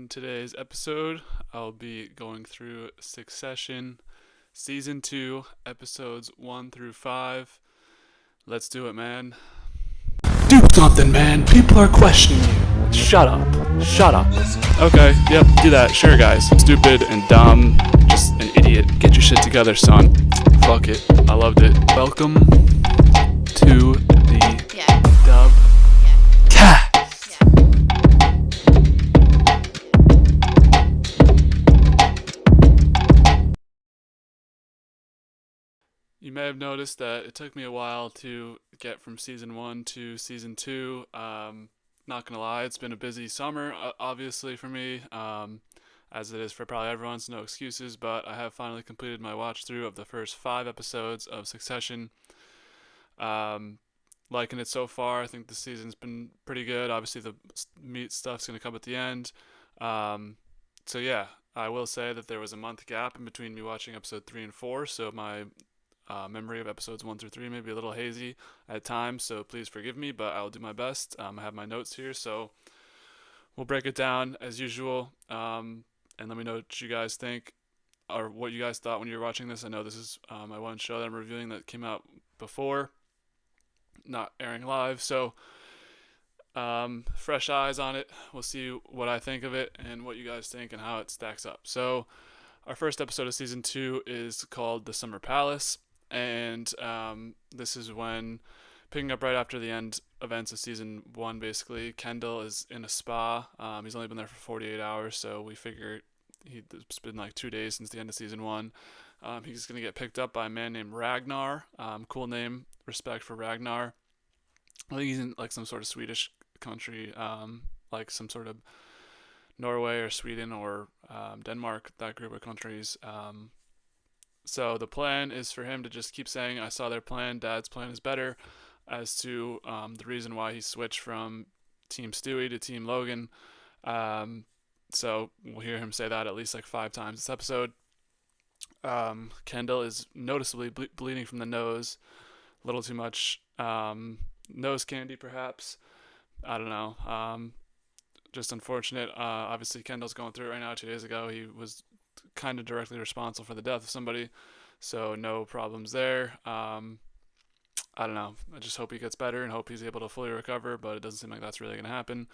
In today's episode, I'll be going through Succession, Season 2, Episodes 1 through 5. Let's do it, man. Do something, man. People are questioning you. Shut up. Shut up. Okay, yep, do that. Sure, guys. Stupid and dumb. Just an idiot. Get your shit together, son. Fuck it. I loved it. Welcome to the Dub Cast. You may have noticed that it took me a while to get from season 1 to season 2. Not gonna lie, it's been a busy summer, obviously, for me, as it is for probably everyone, so no excuses, but I have finally completed my watch through of the first 5 episodes of Succession. Um, Liking it so far. I think the season's been pretty good. Obviously, the meat stuff's gonna come at the end. Um, so yeah, I will say that there was a month gap in between me watching episode 3 and 4, so my memory of episodes 1 through 3 may be a little hazy at times, so please forgive me, but I'll do my best. I have my notes here, so we'll break it down as usual, and let me know what you guys think or what you guys thought when you were watching this. I know this is my one show that I'm reviewing that came out before, not airing live, so fresh eyes on it. We'll see what I think of it and what you guys think and how it stacks up. So our first episode of season 2 is called The Summer Palace, and this is when, picking up right after the end events of season 1, basically, Kendall is in a spa. He's only been there for 48 hours, so we figure it's been like 2 days since the end of season 1. He's going to get picked up by a man named Ragnar. Cool name, respect for Ragnar. I think he's in like some sort of Swedish country, like some sort of Norway or Sweden or Denmark, that group of countries. So the plan is for him to just keep saying, I saw their plan, Dad's plan is better, as to the reason why he switched from Team Stewie to Team Logan. So we'll hear him say that at least like 5 times this episode. Kendall is noticeably bleeding from the nose, a little too much nose candy perhaps. I don't know. Just unfortunate. Obviously, Kendall's going through it right now. 2 days ago, he was kind of directly responsible for the death of somebody, so no problems there. I don't know. I just hope he gets better and hope he's able to fully recover, but it doesn't seem like that's really going to happen.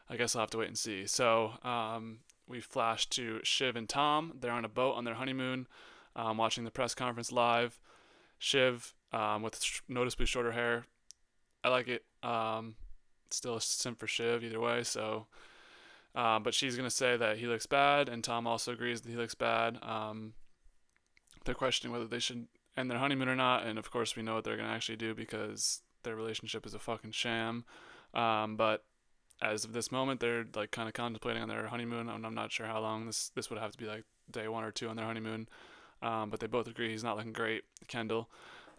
I guess I'll have to wait and see. So we flash to Shiv and Tom. They're on a boat on their honeymoon, watching the press conference live. Shiv with noticeably shorter hair. I like it. Still a simp for Shiv either way, so but she's going to say that he looks bad, and Tom also agrees that he looks bad. They're questioning whether they should end their honeymoon or not, and of course we know what they're going to actually do because their relationship is a fucking sham. But as of this moment, they're like kind of contemplating on their honeymoon, and I'm not sure how long this would have to be, like day 1 or 2 on their honeymoon. But they both agree he's not looking great, Kendall.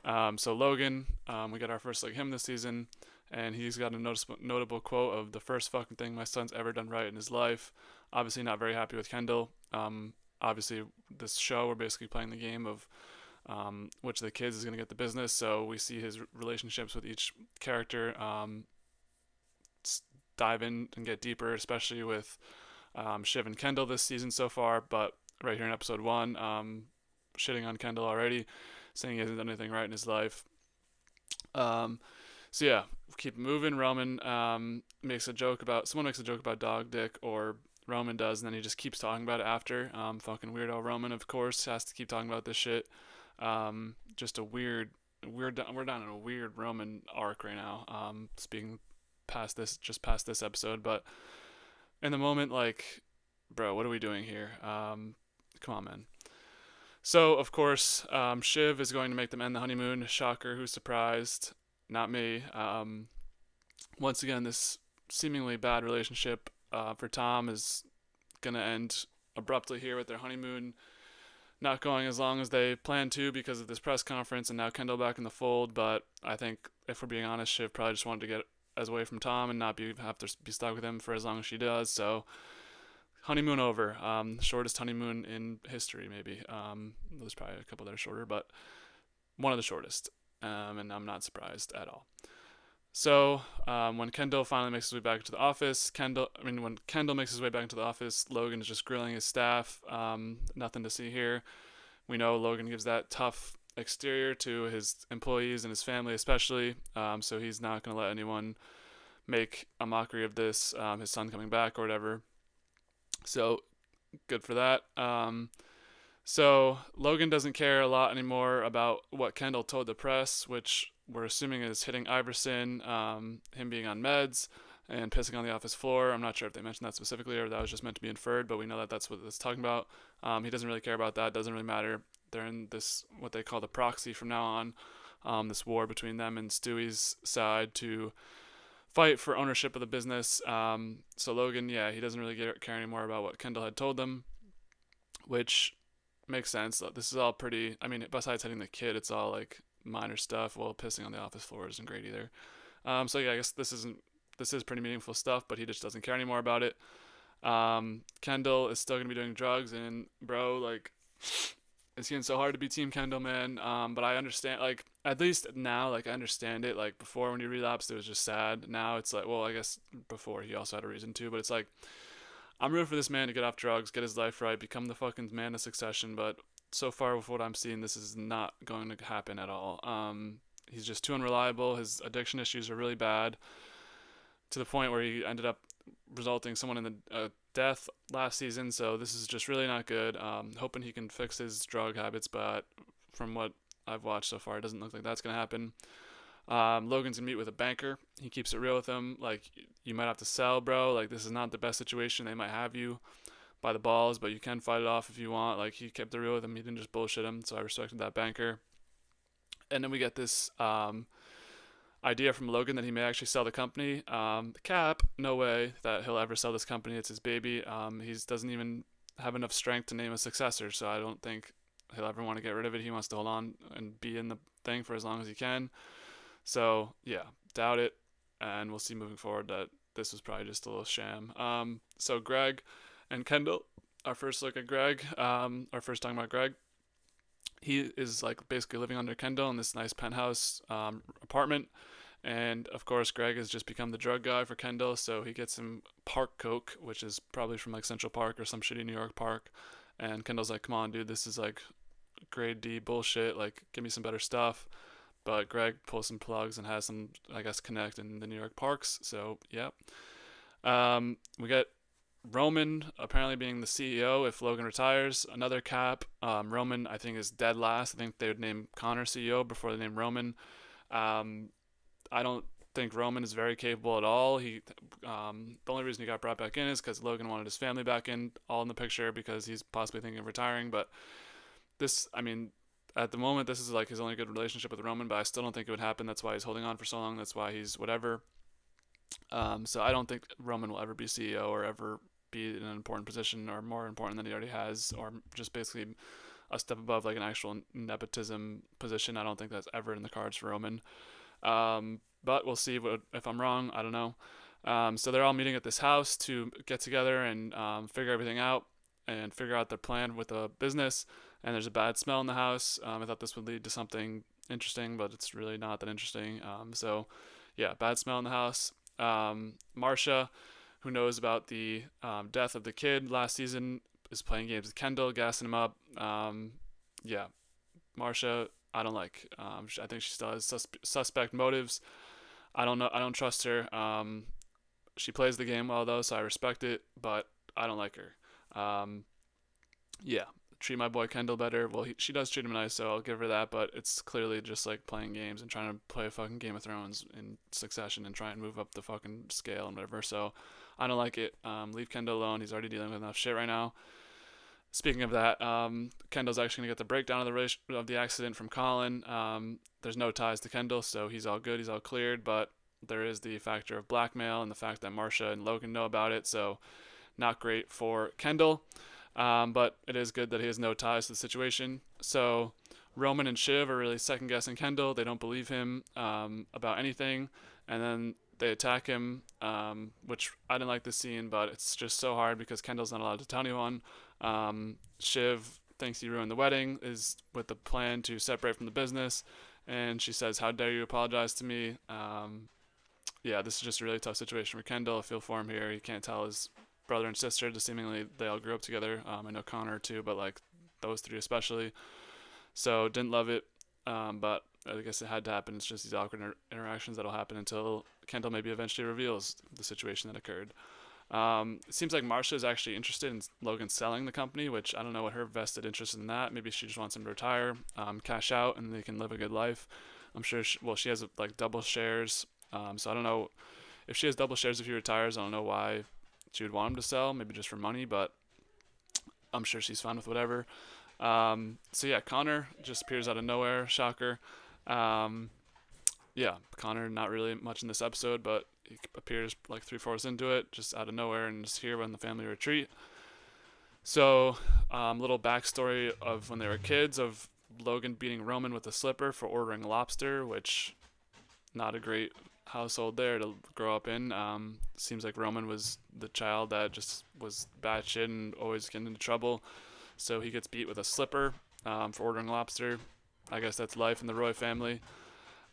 So Logan, we got our first look at him this season, and he's got a notable quote of the first fucking thing my son's ever done right in his life. Obviously not very happy with Kendall. Obviously this show, we're basically playing the game of which of the kids is going to get the business, so we see his relationships with each character dive in and get deeper, especially with Shiv and Kendall this season so far, but right here in episode 1, shitting on Kendall already, saying he hasn't done anything right in his life. So yeah, keep moving. Roman makes a joke about dog dick, or Roman does, and then he just keeps talking about it after. Fucking weirdo Roman, of course, has to keep talking about this shit. Just a weird. We're down in a weird Roman arc right now. Speaking past this episode, but in the moment, like, bro, what are we doing here? Come on, man. So, of course, Shiv is going to make them end the honeymoon. Shocker, who's surprised? Not me. Once again, this seemingly bad relationship for Tom is going to end abruptly here with their honeymoon not going as long as they planned to because of this press conference, and now Kendall back in the fold. But I think, if we're being honest, Shiv probably just wanted to get as away from Tom and not have to be stuck with him for as long as she does. So honeymoon over. Shortest honeymoon in history, maybe. There's probably a couple that are shorter, but one of the shortest. And I'm not surprised at all. So when Kendall finally makes his way back to the office, when Kendall makes his way back into the office, Logan is just grilling his staff. Nothing to see here. We know Logan gives that tough exterior to his employees and his family, especially. So he's not going to let anyone make a mockery of this, his son coming back or whatever. So good for that. So Logan doesn't care a lot anymore about what Kendall told the press, which we're assuming is hitting Iverson, him being on meds, and pissing on the office floor. I'm not sure if they mentioned that specifically or that was just meant to be inferred, but we know that that's what it's talking about. He doesn't really care about that. It doesn't really matter. They're in this what they call the proxy from now on. This war between them and Stewie's side to fight for ownership of the business. So Logan, yeah, he doesn't really care anymore about what Kendall had told them, which makes sense. This is all pretty. I mean, besides hitting the kid, it's all like minor stuff. Well, pissing on the office floor isn't great either. So yeah, I guess this is pretty meaningful stuff, but he just doesn't care anymore about it. Kendall is still gonna be doing drugs, and bro, like, it's getting so hard to be Team Kendall, man. But I understand, like, at least now, like, I understand it. Like before, when he relapsed, it was just sad. Now it's like, well, I guess before he also had a reason to, but it's like I'm rooting for this man to get off drugs, get his life right, become the fucking man of succession. But so far, with what I'm seeing, this is not going to happen at all. He's just too unreliable. His addiction issues are really bad to the point where he ended up resulting someone in the death last season. So this is just really not good. Hoping he can fix his drug habits, but from what I've watched so far, it doesn't look like that's gonna happen. Logan's gonna meet with a banker. He keeps it real with him. Like, you might have to sell, bro. Like, this is not the best situation. They might have you by the balls, but you can fight it off if you want. Like, he kept it real with him. He didn't just bullshit him. So I respected that banker. And then we get this idea from Logan that he may actually sell the company. Cap, no way that he'll ever sell this company. It's his baby. He doesn't even have enough strength to name a successor, so I don't think he'll ever want to get rid of it. He wants to hold on and be in the thing for as long as he can. So yeah, doubt it, and we'll see moving forward that this was probably just a little sham. So Greg and Kendall, our first look at Greg, our first talking about Greg. He is like basically living under Kendall in this nice penthouse apartment. And of course, Greg has just become the drug guy for Kendall, so he gets him Park Coke, which is probably from like Central Park or some shitty New York park. And Kendall's like, "Come on, dude, this is like grade D bullshit. Like, give me some better stuff." But Greg pulls some plugs and has some, I guess, connect in the New York parks. So yeah, we get Roman apparently being the CEO if Logan retires. Another cap. Roman, I think, is dead last. I think they would name Connor CEO before they name Roman. Um, I don't think Roman is very capable at all. The only reason he got brought back in is because Logan wanted his family back in, all in the picture, because he's possibly thinking of retiring. But this, I mean, at the moment, this is like his only good relationship with Roman, but I still don't think it would happen. That's why he's holding on for so long. That's why he's whatever. So I don't think Roman will ever be CEO or ever be in an important position or more important than he already has, or just basically a step above like an actual nepotism position. I don't think that's ever in the cards for Roman. But we'll see if I'm wrong. I don't know. So they're all meeting at this house to get together and figure everything out and figure out their plan with the business. And there's a bad smell in the house. I thought this would lead to something interesting, but it's really not that interesting. So yeah, bad smell in the house. Marsha, who knows about the death of the kid last season, is playing games with Kendall, gassing him up. Yeah, Marsha, I don't like. I think she still has suspect motives. I don't know. I don't trust her. She plays the game well though, so I respect it, but I don't like her. Yeah, treat my boy Kendall better. Well, she does treat him nice, so I'll give her that. But it's clearly just like playing games and trying to play a fucking Game of Thrones in succession and try and move up the fucking scale and whatever. So I don't like it. Leave Kendall alone. He's already dealing with enough shit right now. Speaking of that, Kendall's actually gonna get the breakdown of the accident from Colin. There's no ties to Kendall, so he's all good. He's all cleared. But there is the factor of blackmail and the fact that Marsha and Logan know about it. So not great for Kendall. But it is good that he has no ties to the situation. So Roman and Shiv are really second guessing Kendall. They don't believe him about anything, and then they attack him, which I didn't like this scene, but it's just so hard because Kendall's not allowed to tell anyone. Shiv thinks he ruined the wedding, is with the plan to separate from the business, and she says, "How dare you apologize to me?" yeah, this is just a really tough situation for Kendall. I feel for him here. He can't tell his brother and sister. Just seemingly they all grew up together. I know Connor too, but like those three especially. So didn't love it, but I guess it had to happen. It's just these awkward interactions that'll happen until Kendall maybe eventually reveals the situation that occurred. It seems like Marsha is actually interested in Logan selling the company, which I don't know what her vested interest in that. Maybe she just wants him to retire, cash out, and they can live a good life. I'm sure. She has like double shares. So I don't know if she has double shares if he retires. I don't know why she would want him to sell. Maybe just for money, but I'm sure she's fine with whatever. So yeah, Connor just appears out of nowhere. Shocker. Um, yeah, Connor not really much in this episode, but he appears like three-fourths into it, just out of nowhere, and is here on the family retreat. So, little backstory of when they were kids of Logan beating Roman with a slipper for ordering lobster, which not a great household there to grow up in. Seems like Roman was the child that just was bad shit and always getting into trouble. So he gets beat with a slipper for ordering lobster. I guess that's life in the Roy family.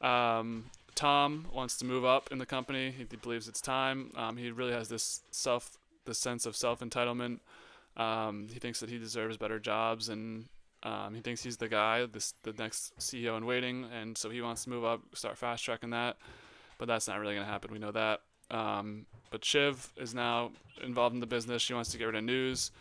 Tom wants to move up in the company. He believes it's time. He really has this sense of self entitlement. He thinks that he deserves better jobs, and he thinks he's the guy, the next CEO in waiting, and so he wants to move up, start fast tracking that. But that's not really going to happen. We know that. But Shiv is now involved in the business. She wants to get rid of news.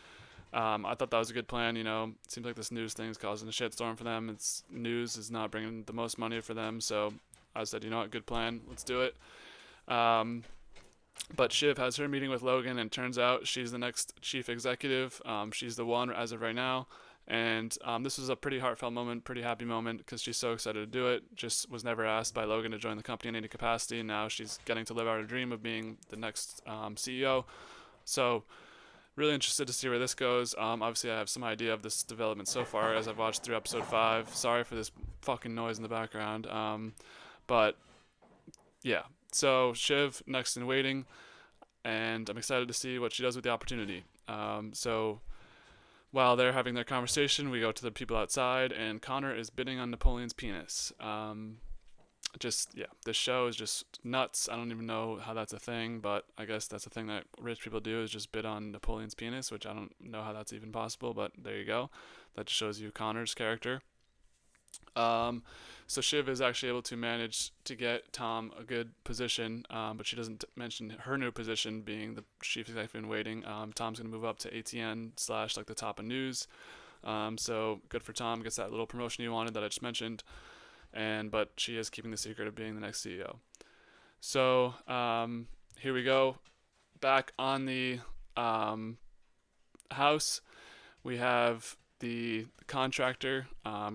I thought that was a good plan. It seems like this news thing is causing a shitstorm for them. It's news is not bringing the most money for them. So I said, you know what, good plan. Let's do it. Um, but Shiv has her meeting with Logan, and turns out she's the next chief executive. She's the one as of right now. And this was a pretty heartfelt moment, pretty happy moment because she's so excited to do it. Just was never asked by Logan to join the company in any capacity. And now she's getting to live out her dream of being the next CEO. So really interested to see where this goes. Obviously, I have some idea of this development so far as I've watched through episode 5. Sorry for this fucking noise in the background. But yeah, so Shiv next in waiting, and I'm excited to see what she does with the opportunity. So while they're having their conversation, we go to the people outside, and Connor is bidding on Napoleon's penis. Just yeah, this show is just nuts. I don't even know how that's a thing, but I guess that's a thing that rich people do is just bid on Napoleon's penis, which I don't know how that's even possible, but there you go. That just shows you Connor's character. Um, so Shiv is actually able to manage to get Tom a good position, but she doesn't mention her new position being the chief executive in waiting. Tom's gonna move up to ATN slash like the top of news. So good for Tom, gets that little promotion he wanted that I just mentioned, and but she is keeping the secret of being the next CEO. So here we go, back on the house. We have the contractor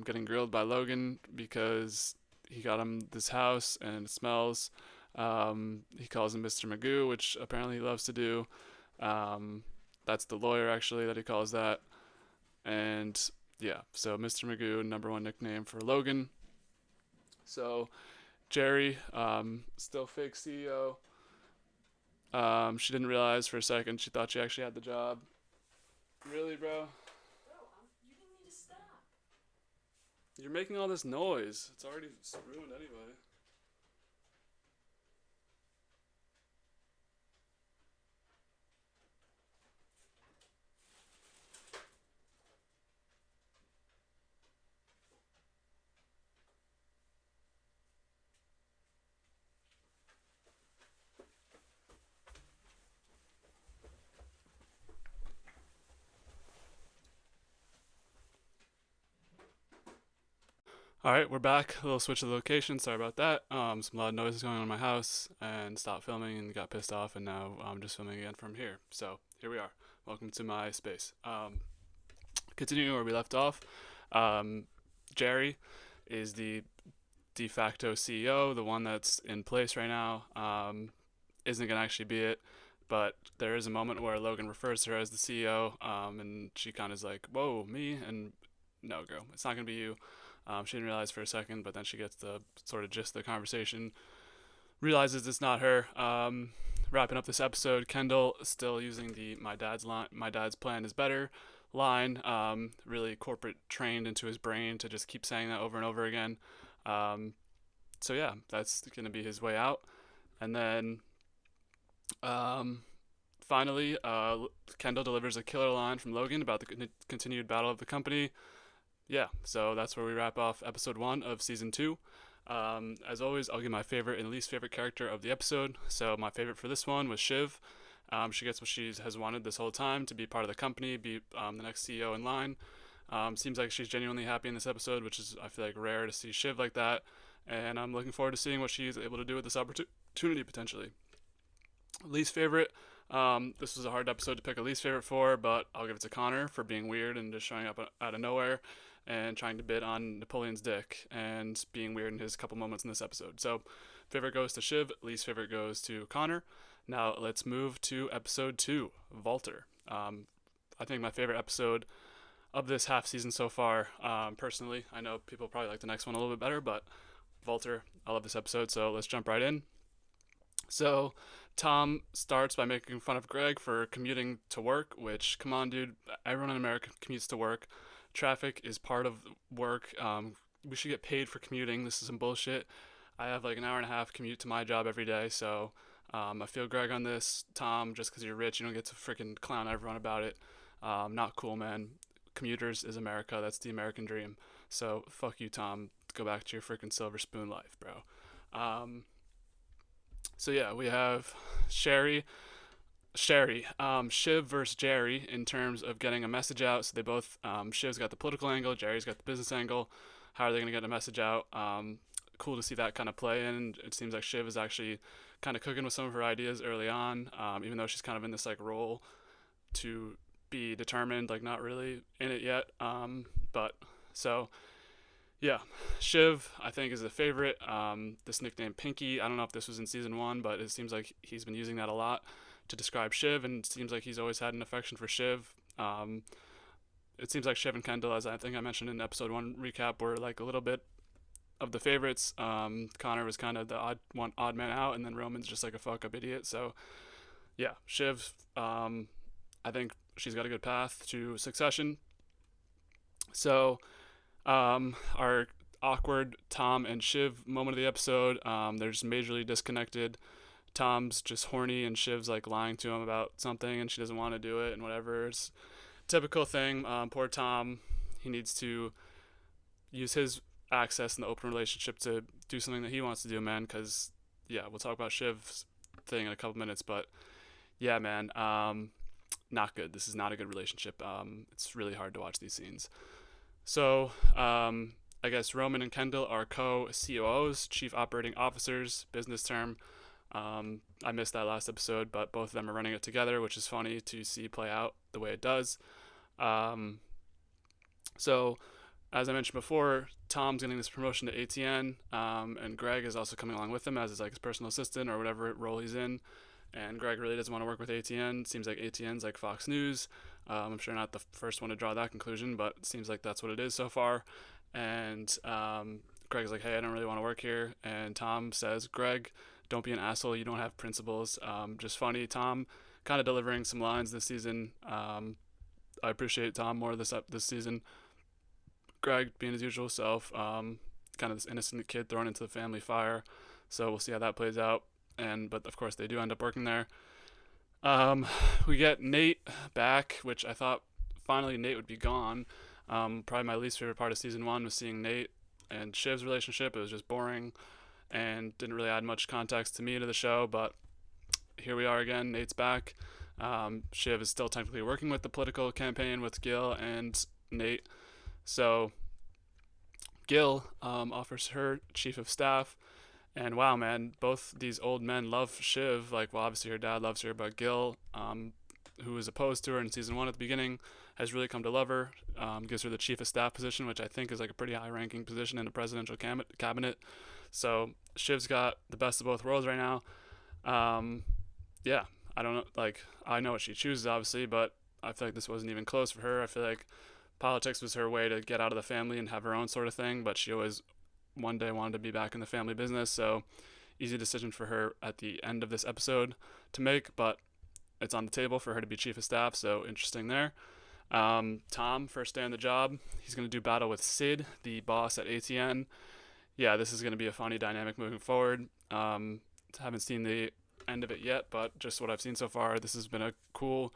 getting grilled by Logan because he got him this house and it smells. He calls him Mr. Magoo, which apparently he loves to do. That's the lawyer actually that he calls that. And yeah, so Mr. Magoo, number one nickname for Logan. So Jerry, still fake CEO. She didn't realize for a second. She thought she actually had the job. Really, bro? You're making all this noise. It's already ruined anyway. All right, we're back. A little switch of the location. Sorry about that. Some loud noises going on in my house, and stopped filming and got pissed off, and now I'm just filming again from here. So here we are. Welcome to my space. Continuing where we left off, Jerry is the de facto CEO, the one that's in place right now. Isn't gonna actually be it, but there is a moment where Logan refers to her as the CEO, and she kind of is like, "Whoa, me?" And no, girl, it's not gonna be you. She didn't realize for a second, but then she gets the sort of gist of the conversation, realizes it's not her. Wrapping up this episode, Kendall still using the my dad's plan is better line, really corporate trained into his brain to just keep saying that over and over again. So yeah, that's gonna be his way out. And then um, finally, Kendall delivers a killer line from Logan about the continued battle of the company. Yeah, so that's where we wrap off episode 1 of season 2. As always, I'll give my favorite and least favorite character of the episode. So my favorite for this one was Shiv. She gets what she has wanted this whole time, to be part of the company, be the next CEO in line. Seems like she's genuinely happy in this episode, which is, I feel like, rare to see Shiv like that. And I'm looking forward to seeing what she's able to do with this opportunity potentially. Least favorite. This was a hard episode to pick a least favorite for, but I'll give it to Connor for being weird and just showing up out of nowhere and trying to bid on Napoleon's dick and being weird in his couple moments in this episode. So, favorite goes to Shiv, least favorite goes to Connor. Now, let's move to episode 2, Walter. I think my favorite episode of this half season so far, personally. I know people probably like the next one a little bit better, but Walter, I love this episode, so let's jump right in. So, Tom starts by making fun of Greg for commuting to work, which, come on, dude, everyone in America commutes to work. Traffic is part of work. We should get paid for commuting. This is some bullshit. I have like an hour and a half commute to my job every day, so I feel Greg on this. Tom, just because you're rich, you don't get to freaking clown everyone about it. Not cool, man. Commuters is America. That's the American dream. So fuck you, Tom. Go back to your freaking silver spoon life, bro. So yeah, we have Shiv versus Jerry in terms of getting a message out. So they both, Shiv's got the political angle, Jerry's got the business angle. How are they going to get a message out? Cool to see that kind of play in. It seems like Shiv is actually kind of cooking with some of her ideas early on, even though she's kind of in this like role to be determined, like not really in it yet. But so yeah, Shiv, I think, is a favorite. This nickname Pinky, I don't know if this was in season 1, but it seems like he's been using that a lot to describe Shiv, and it seems like he's always had an affection for Shiv. It seems like Shiv and Kendall, as I think I mentioned in episode 1 recap, were like a little bit of the favorites. Connor was kind of the odd man out, and then Roman's just like a fuck up idiot. So yeah, Shiv, I think she's got a good path to succession. So our awkward Tom and Shiv moment of the episode, they're just majorly disconnected. Tom's just horny and Shiv's like lying to him about something and she doesn't want to do it and whatever. It's a typical thing. Poor Tom, he needs to use his access in the open relationship to do something that he wants to do, man. Because yeah, we'll talk about Shiv's thing in a couple minutes, but yeah, man, not good. This is not a good relationship. It's really hard to watch these scenes. So, I guess Roman and Kendall are co-COOs, chief operating officers, business term. I missed that last episode, but both of them are running it together, which is funny to see play out the way it does. So, as I mentioned before, Tom's getting this promotion to ATN, and Greg is also coming along with him as his like his personal assistant or whatever role he's in. And Greg really doesn't want to work with ATN. Seems like ATN's like Fox News. I'm sure not the first one to draw that conclusion, but it seems like that's what it is so far. And Greg's like, hey, I don't really want to work here. And Tom says, Greg, don't be an asshole. You don't have principles. Just funny. Tom kind of delivering some lines this season. I appreciate Tom more this season. Greg being his usual self, kind of this innocent kid thrown into the family fire. So we'll see how that plays out. But of course they do end up working there. We get Nate back, which I thought finally Nate would be gone. Probably my least favorite part of season 1 was seeing Nate and Shiv's relationship. It was just boring and didn't really add much context to me to the show, but here we are again. Nate's back. Shiv is still technically working with the political campaign with Gil and Nate. So Gil offers her chief of staff. And wow, man, both these old men love Shiv. Like, well, obviously her dad loves her, but Gil, who was opposed to her in season 1 at the beginning, has really come to love her. Gives her the chief of staff position, which I think is like a pretty high-ranking position in a presidential cabinet. So Shiv's got the best of both worlds right now. Yeah, I don't know. Like, I know what she chooses, obviously, but I feel like this wasn't even close for her. I feel like politics was her way to get out of the family and have her own sort of thing, but she always one day wanted to be back in the family business, so easy decision for her at the end of this episode to make, but it's on the table for her to be chief of staff, so interesting there. Tom, first day on the job, he's going to do battle with Sid, the boss at ATN. Yeah, this is going to be a funny dynamic moving forward. Haven't seen the end of it yet, but just what I've seen so far, this has been a cool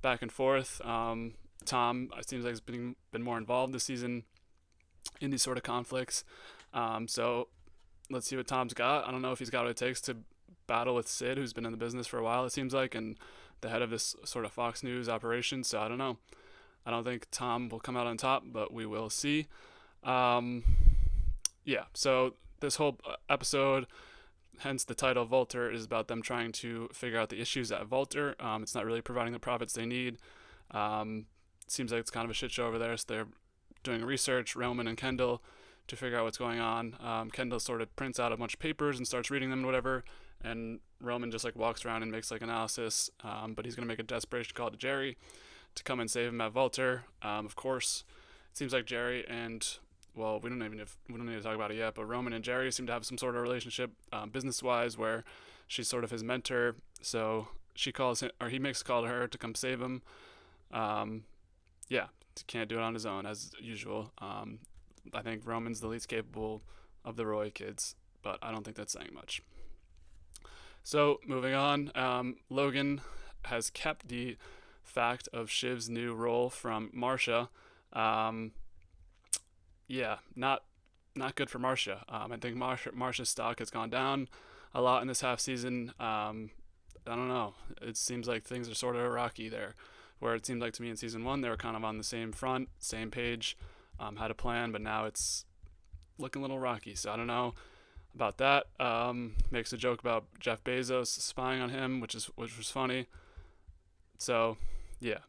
back and forth. Tom, it seems like has been more involved this season in these sort of conflicts. So let's see what Tom's got. I don't know if he's got what it takes to battle with Sid, who's been in the business for a while, it seems like, and the head of this sort of Fox News operation. So I don't know. I don't think Tom will come out on top, but we will see. Um, yeah, so this whole episode, hence the title Volter, is about them trying to figure out the issues at Volter. It's not really providing the profits they need. It seems like it's kind of a shit show over there, so they're doing research, Roman and Kendall, to figure out what's going on. Kendall sort of prints out a bunch of papers and starts reading them and whatever, and Roman just like walks around and makes like analysis, but he's going to make a desperation call to Jerry to come and save him at Volter. Of course, it seems like Jerry and well, we don't need to talk about it yet, but Roman and Jerry seem to have some sort of relationship, business wise, where she's sort of his mentor. So she calls him, or he makes a call to her to come save him. Um, yeah, can't do it on his own as usual. I think Roman's the least capable of the Roy kids, but I don't think that's saying much. So moving on, Logan has kept the fact of Shiv's new role from Marcia. Um, yeah, not good for Marcia. I think Marcia's stock has gone down a lot in this half season. I don't know. It seems like things are sort of rocky there, where it seemed like to me in season one they were kind of on the same front, same page, had a plan, but now it's looking a little rocky. So I don't know about that. Makes a joke about Jeff Bezos spying on him, which was funny. So yeah,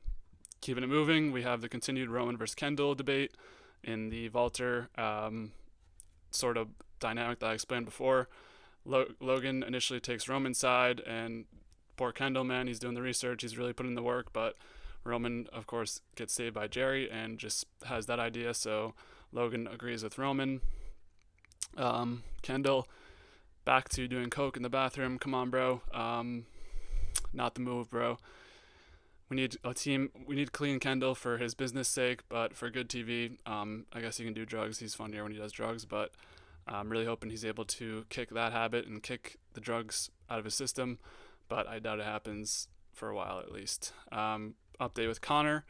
keeping it moving. We have the continued Roman versus Kendall debate in the Volter sort of dynamic that I explained before. Logan initially takes Roman's side, and poor Kendall, man, he's doing the research, he's really putting in the work, but Roman, of course, gets saved by Jerry and just has that idea, so Logan agrees with Roman. Kendall, back to doing coke in the bathroom. Come on, bro. Not the move, bro. We need a team. We need clean Kendall for his business sake, but for good TV, I guess he can do drugs. He's funnier when he does drugs, but I'm really hoping he's able to kick that habit and kick the drugs out of his system. But I doubt it happens for a while at least. Update with Connor.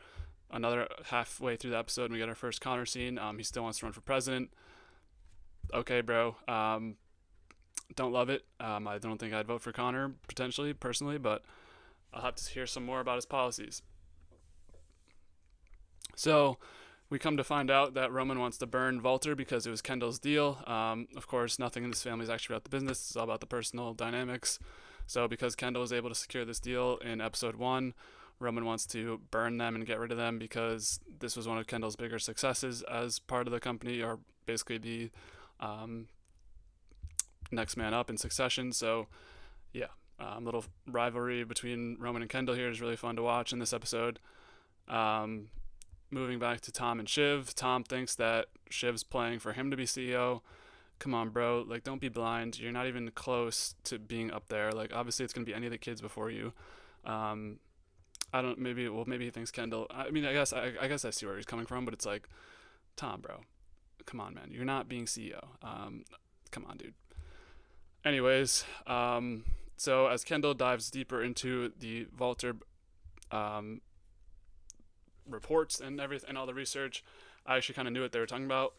Another halfway through the episode, and we get our first Connor scene. He still wants to run for president. Okay, bro. Don't love it. I don't think I'd vote for Connor potentially, personally, but I'll have to hear some more about his policies. So we come to find out that Roman wants to burn Volter because it was Kendall's deal. Of course, nothing in this family is actually about the business. It's all about the personal dynamics. So because Kendall was able to secure this deal in episode 1, Roman wants to burn them and get rid of them because this was one of Kendall's bigger successes as part of the company, or basically the next man up in succession. So yeah, little rivalry between Roman and Kendall here is really fun to watch in this episode. Moving back to Tom and Shiv. Tom thinks that Shiv's playing for him to be CEO. Come on, bro. Like, don't be blind. You're not even close to being up there. Like, obviously, it's going to be any of the kids before you. I don't, maybe he thinks Kendall. I mean, I guess I see where he's coming from, but it's like, Tom, bro. Come on, man. You're not being CEO. Come on, dude. Anyways, so as Kendall dives deeper into the Volter reports and everything and all the research, I actually kind of knew what they were talking about.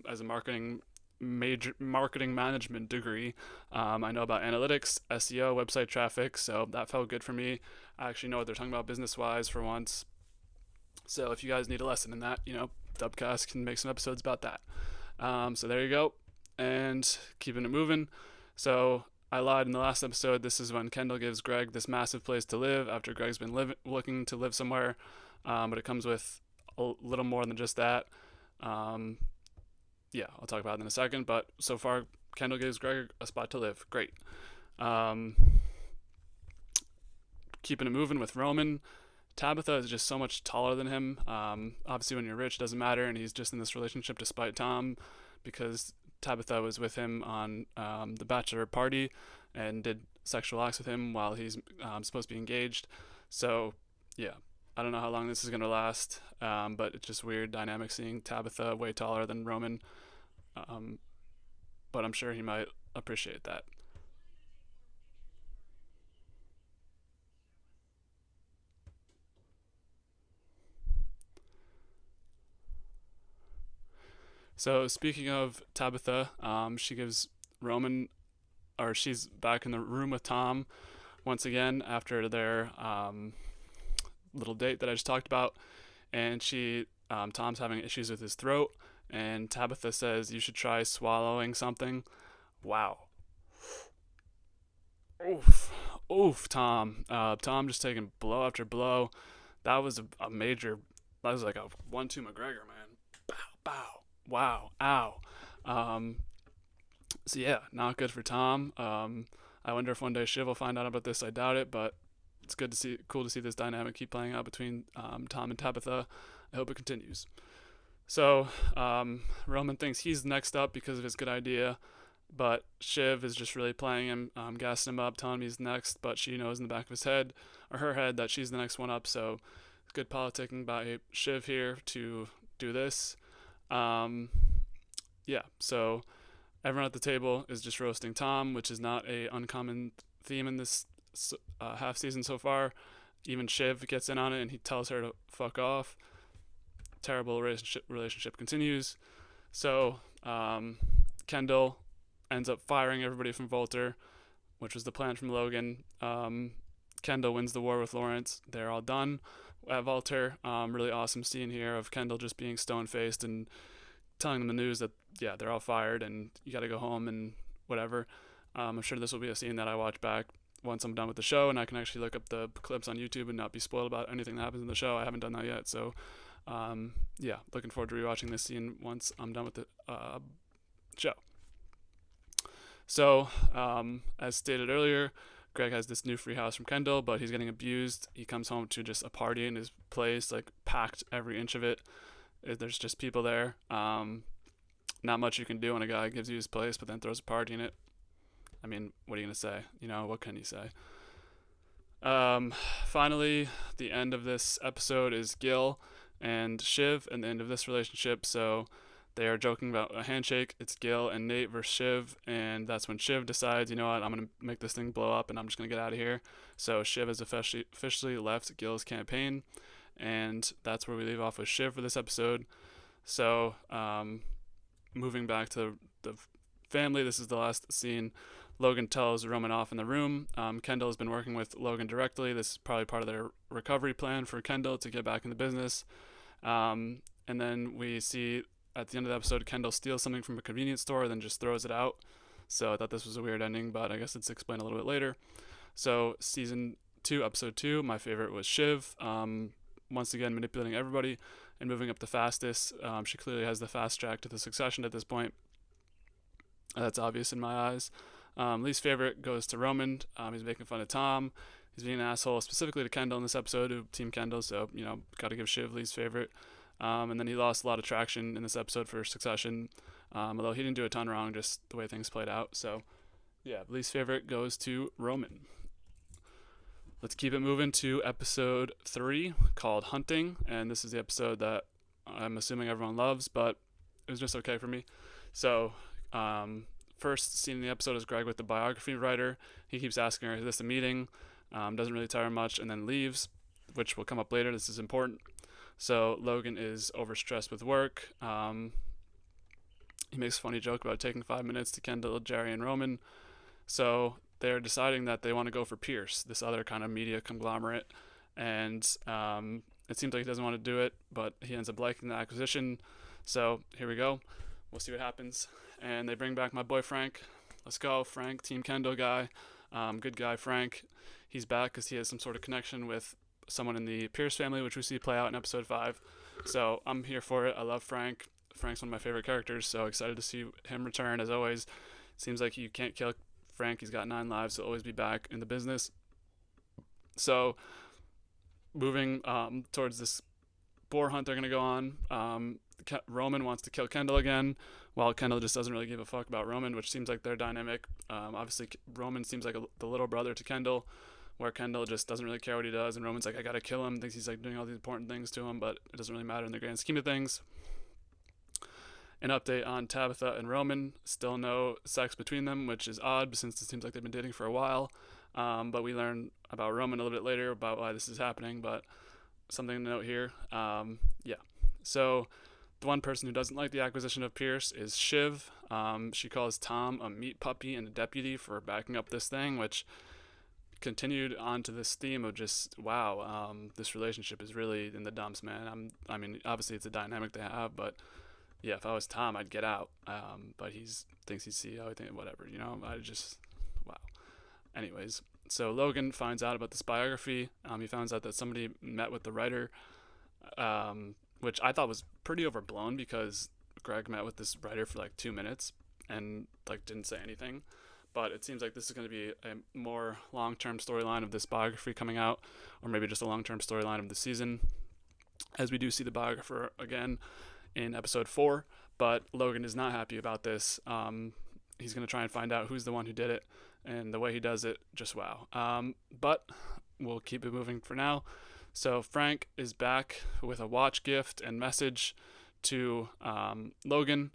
As a marketing management degree, I know about analytics, SEO, website traffic, so that felt good for me. I actually know what they're talking about business wise for once. So if you guys need a lesson in that, Dubcast can make some episodes about that. So there you go, and keeping it moving. So I lied in the last episode. This is when Kendall gives Greg this massive place to live after Greg's been looking to live somewhere, but it comes with a little more than just that. Yeah, I'll talk about it in a second, but so far Kendall gives Greg a spot to live. Great. Keeping it moving with Roman. Tabitha is just so much taller than him. Obviously when you're rich, it doesn't matter, and he's just in this relationship despite Tom, because Tabitha was with him on the bachelor party and did sexual acts with him while he's supposed to be engaged. So yeah, I don't know how long this is going to last, but it's just weird dynamic seeing Tabitha way taller than Roman, but I'm sure he might appreciate that. So speaking of Tabitha, she gives Roman, or she's back in the room with Tom once again after their little date that I just talked about, and Tom's having issues with his throat, and Tabitha says you should try swallowing something. Wow. Oof. Oof, Tom. Tom just taking blow after blow. That was a major. That was like a 1-2 McGregor, man. Bow, bow. Wow. Ow. Um, so yeah, not good for Tom. I wonder if one day Shiv will find out about this. I doubt it, but it's cool to see this dynamic keep playing out between Tom and Tabitha. I hope it continues. So Roman thinks he's next up because of his good idea, but Shiv is just really playing him, gassing him up, telling him he's next. But she knows in the back of his head, or her head, that she's the next one up. So good politicking by Shiv here to do this. Um, yeah, so everyone at the table is just roasting Tom, which is not a uncommon theme in this half season so far. Even Shiv gets in on it, and he tells her to fuck off. Terrible relationship continues. So Kendall ends up firing everybody from Volter, which was the plan from Logan. Kendall wins the war with Lawrence. They're all done at Volter. Really awesome scene here of Kendall just being stone faced and telling them the news that yeah, they're all fired and you got to go home and whatever. I'm sure this will be a scene that I watch back once I'm done with the show and I can actually look up the clips on YouTube and not be spoiled about anything that happens in the show. I haven't done that yet, so yeah, looking forward to rewatching this scene once I'm done with the show. So, as stated earlier, Greg has this new free house from Kendall, but he's getting abused. He comes home to just a party in his place, like packed every inch of it. There's just people there. Not much you can do when a guy gives you his place, but then throws a party in it. I mean, what are you gonna say? You know, what can you say? Finally, the end of this episode is Gil and Shiv, and the end of this relationship. So they are joking about a handshake. It's Gil and Nate versus Shiv, and that's when Shiv decides, you know what, I'm gonna make this thing blow up, and I'm just gonna get out of here. So Shiv has officially left Gil's campaign, and that's where we leave off with Shiv for this episode. So moving back to the family, this is the last scene. Logan tells Roman off in the room. Kendall has been working with Logan directly. This is probably part of their recovery plan for Kendall to get back in the business. And then we see at the end of the episode, Kendall steals something from a convenience store and then just throws it out. So I thought this was a weird ending, but I guess it's explained a little bit later. So season 2, episode 2, my favorite was Shiv. Once again, manipulating everybody and moving up the fastest. She clearly has the fast track to the succession at this point. That's obvious in my eyes. Least favorite goes to Roman. He's making fun of Tom. He's being an asshole, specifically to Kendall in this episode, Team Kendall. So, you know, got to give Shiv least favorite. And then he lost a lot of traction in this episode for Succession, although he didn't do a ton wrong, just the way things played out. So, yeah, least favorite goes to Roman. Let's keep it moving to episode 3 called Hunting. And this is the episode that I'm assuming everyone loves, but it was just okay for me. So, first scene in the episode is Greg with the biography writer. He keeps asking her, is this a meeting? Doesn't really tell her much and then leaves, which will come up later. This is important. So Logan is overstressed with work. He makes a funny joke about taking 5 minutes to Kendall, Jerry, and Roman. So they're deciding that they want to go for Pierce, this other kind of media conglomerate. And it seems like he doesn't want to do it, but he ends up liking the acquisition. So here we go. We'll see what happens. And they bring back my boy Frank. Let's go, Frank, Team Kendall guy. Good guy, Frank. He's back because he has some sort of connection with someone in the Pierce family, which we see play out in episode 5. So I'm here for it. I love Frank. Frank's one of my favorite characters, so excited to see him return. As always, seems like you can't kill Frank. He's got 9 lives, so always be back in the business. So moving towards this boar hunt they're going to go on. Roman wants to kill Kendall again, while Kendall just doesn't really give a fuck about Roman, which seems like their dynamic. Obviously, Roman seems like the little brother to Kendall, where Kendall just doesn't really care what he does, and Roman's like, I gotta kill him, thinks he's like doing all these important things to him, but it doesn't really matter in the grand scheme of things. An update on Tabitha and Roman. Still no sex between them, which is odd since it seems like they've been dating for a while. But we learn about Roman a little bit later about why this is happening, but something to note here. Yeah. So the one person who doesn't like the acquisition of Pierce is Shiv. She calls Tom a meat puppy and a deputy for backing up this thing, which continued onto this theme of just wow, this relationship is really in the dumps, man. I mean, obviously it's a dynamic they have, but yeah, if I was Tom, I'd get out. But he's thinks he's CEO. I think whatever, you know. I just wow. Anyways, so Logan finds out about this biography. He finds out that somebody met with the writer, which I thought was pretty overblown because Greg met with this writer for like 2 minutes and like didn't say anything. But it seems like this is going to be a more long-term storyline of this biography coming out, or maybe just a long-term storyline of the season, as we do see the biographer again in episode 4. But Logan is not happy about this. He's going to try and find out who's the one who did it, and the way he does it, just wow. But we'll keep it moving for now. So Frank is back with a watch gift and message to Logan,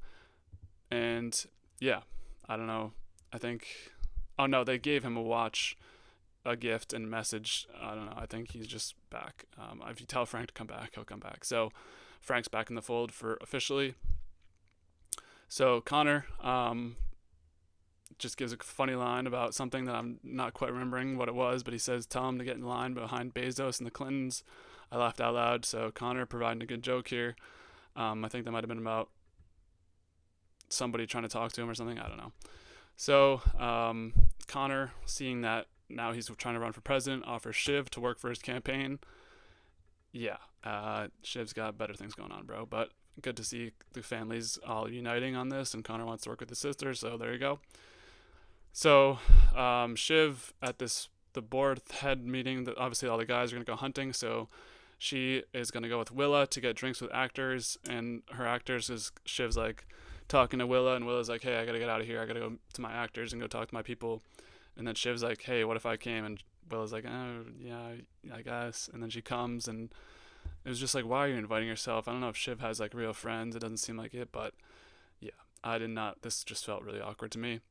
and yeah, I don't know. I think, oh no, they gave him a watch, a gift, and a message. I don't know. I think he's just back. If you tell Frank to come back, he'll come back. So Frank's back in the fold for officially. So Connor just gives a funny line about something that I'm not quite remembering what it was, but he says, tell him to get in line behind Bezos and the Clintons. I laughed out loud. So Connor providing a good joke here. I think that might have been about somebody trying to talk to him or something. I don't know. So Connor, seeing that now he's trying to run for president, offers Shiv to work for his campaign. Yeah, Shiv's got better things going on, bro. But good to see the families all uniting on this, and Connor wants to work with his sister, so there you go. So Shiv at the board head meeting, that obviously all the guys are going to go hunting, so she is going to go with Willa to get drinks with actors, and her actors is Shiv's like talking to Willa, and Willa's like, hey, I gotta get out of here, I gotta go to my actors and go talk to my people. And then Shiv's like, hey, what if I came? And Willa's like, oh yeah, I guess. And then she comes, and it was just like, why are you inviting yourself? I don't know if Shiv has like real friends, it doesn't seem like it, but yeah, I did not, this just felt really awkward to me.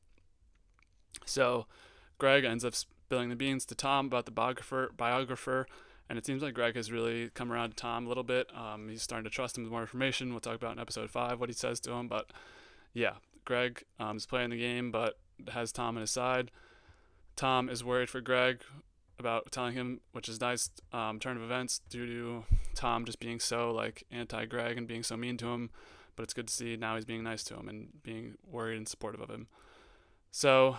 So Greg ends up spilling the beans to Tom about the biographer, and it seems like Greg has really come around to Tom a little bit. He's starting to trust him with more information. We'll talk about in episode 5 what he says to him. But yeah, Greg is playing the game, but has Tom on his side. Tom is worried for Greg about telling him, which is nice turn of events due to Tom just being so like anti-Greg and being so mean to him. But it's good to see now he's being nice to him and being worried and supportive of him. So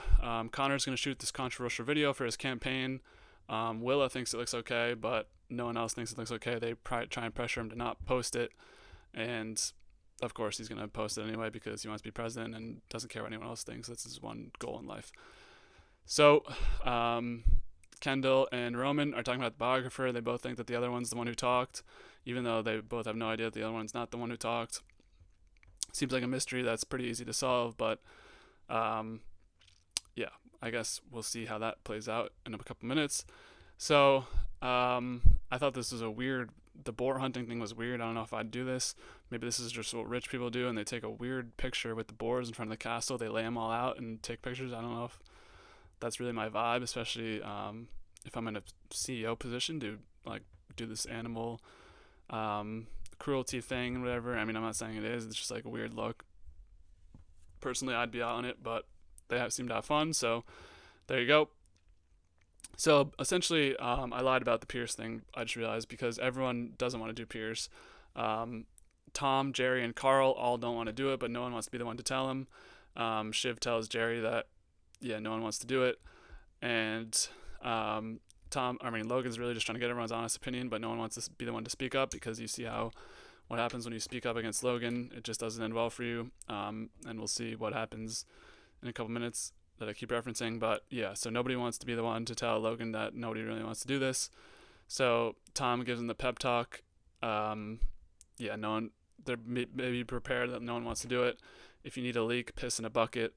Connor's going to shoot this controversial video for his campaign. Willa thinks it looks okay, but no one else thinks it looks okay. They try and pressure him to not post it, and of course he's going to post it anyway because he wants to be president and doesn't care what anyone else thinks. That's his one goal in life. So Kendall and Roman are talking about the biographer. They both think that the other one's the one who talked, even though they both have no idea that the other one's not the one who talked. Seems like a mystery that's pretty easy to solve, but yeah, I guess we'll see how that plays out in a couple minutes. So I thought this was the boar hunting thing was weird. I don't know if I'd do this. Maybe this is just what rich people do, and they take a weird picture with the boars in front of the castle. They lay them all out and take pictures. I don't know if that's really my vibe, especially if I'm in a CEO position to like do this animal cruelty thing and whatever. I mean, I'm not saying it is. It's just like a weird look. Personally, I'd be out on it, but they seem to have fun, so there you go. So essentially, I lied about the Pierce thing, I just realized, because everyone doesn't want to do Pierce. Tom, Jerry, and Carl all don't want to do it, but no one wants to be the one to tell him. Shiv tells Jerry that, yeah, no one wants to do it. And Logan's really just trying to get everyone's honest opinion, but no one wants to be the one to speak up, because you see what happens when you speak up against Logan. It just doesn't end well for you. And we'll see what happens in a couple minutes that I keep referencing. But yeah, so nobody wants to be the one to tell Logan that nobody really wants to do this. So Tom gives him the pep talk. Yeah, no one, they're maybe prepared that no one wants to do it. If you need a leak, piss in a bucket.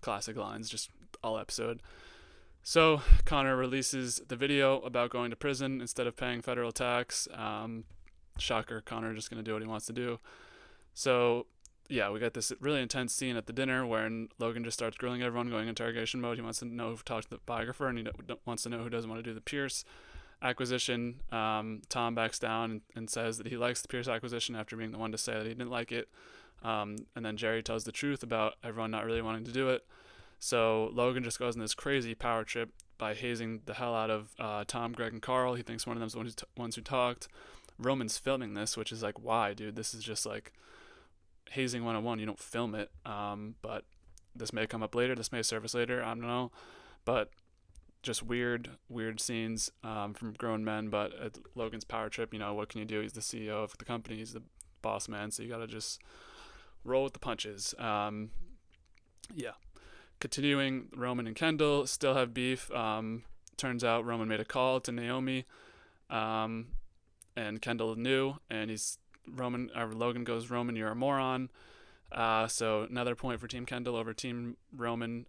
Classic lines, just all episode. So Connor releases the video about going to prison instead of paying federal tax. Shocker, Connor just going to do what he wants to do. So yeah, we got this really intense scene at the dinner where Logan just starts grilling everyone, going interrogation mode. He wants to know who talked to the biographer, and he wants to know who doesn't want to do the Pierce. acquisition, Tom backs down and says that he likes the Pierce acquisition after being the one to say that he didn't like it. And then Jerry tells the truth about everyone not really wanting to do it. So Logan just goes on this crazy power trip by hazing the hell out of Tom, Greg, and Carl. He thinks one of them's the ones who talked. Roman's filming this, which is like, why, dude? This is just like hazing 101. You don't film it. But this may come up later. This may surface later. I don't know. But just weird scenes from grown men. But at Logan's power trip, what can you do? He's the CEO of the company. He's the boss man. So you got to just roll with the punches. Yeah. Continuing, Roman and Kendall still have beef. Turns out Roman made a call to Naomi, and Kendall knew, and Logan goes, Roman, you're a moron. So another point for Team Kendall over Team Roman.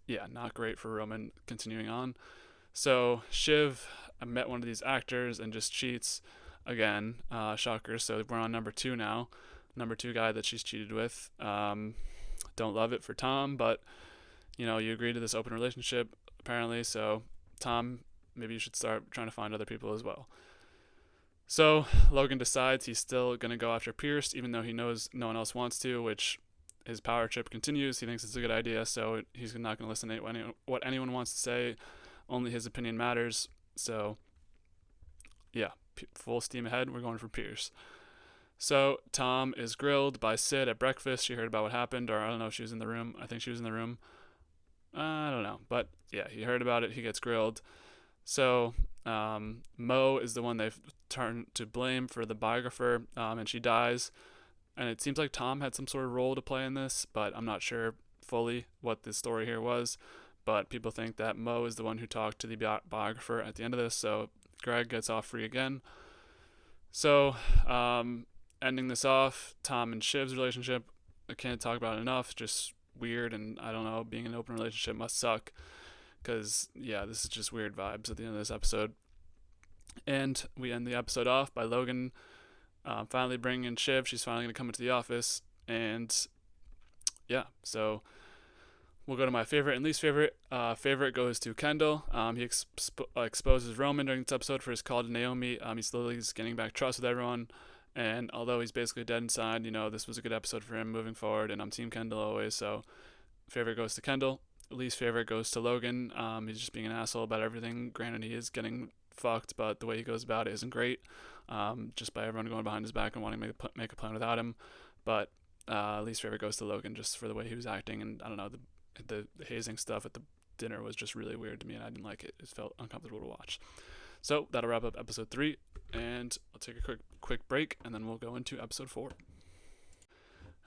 Yeah, not great for Roman continuing on. So Shiv met one of these actors and just cheats again. Shocker. So we're on number 2 now. Number 2 guy that she's cheated with. Don't love it for Tom, but you agreed to this open relationship apparently. So Tom, maybe you should start trying to find other people as well. So Logan decides he's still going to go after Pierce, even though he knows no one else wants to, which his power trip continues. He thinks it's a good idea, so he's not going to listen to what anyone wants to say. Only his opinion matters. So, yeah, full steam ahead. We're going for Pierce. So Tom is grilled by Sid at breakfast. She heard about what happened, or I don't know if she was in the room. I think she was in the room. I don't know. But, yeah, he heard about it. He gets grilled. So Mo is the one they've turned to blame for the biographer, and she dies. And it seems like Tom had some sort of role to play in this, but I'm not sure fully what the story here was. But people think that Mo is the one who talked to the biographer at the end of this, so Greg gets off free again. So, ending this off, Tom and Shiv's relationship, I can't talk about it enough, just weird, and I don't know, being in an open relationship must suck. Because, yeah, this is just weird vibes at the end of this episode. And we end the episode off by Logan finally bringing in Shiv. She's finally going to come into the office. And, yeah, so we'll go to my favorite and least favorite. Favorite goes to Kendall. He exposes Roman during this episode for his call to Naomi. He slowly is getting back trust with everyone. And although he's basically dead inside, this was a good episode for him moving forward. And I'm Team Kendall always. So favorite goes to Kendall. Least favorite goes to Logan. He's just being an asshole about everything. Granted, he is getting fucked, but the way he goes about it isn't great. Just by everyone going behind his back and wanting to make a plan without him. But least favorite goes to Logan just for the way he was acting. And I don't know, the hazing stuff at the dinner was just really weird to me, and I didn't like it. It felt uncomfortable to watch. So that'll wrap up episode 3, and I'll take a quick break, and then we'll go into episode 4.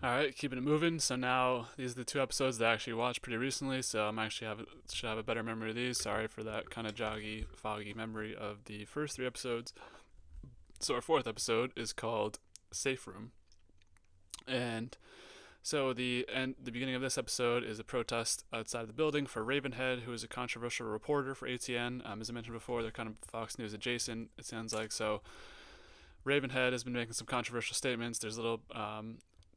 Alright, keeping it moving. So now these are the 2 episodes that I actually watched pretty recently, so I'm actually should have a better memory of these. Sorry for that kind of foggy memory of the first 3 episodes. So our 4th episode is called Safe Room. And so the beginning of this episode is a protest outside the building for Ravenhead, who is a controversial reporter for ATN. As I mentioned before, they're kind of Fox News adjacent, it sounds like. So Ravenhead has been making some controversial statements. There's a little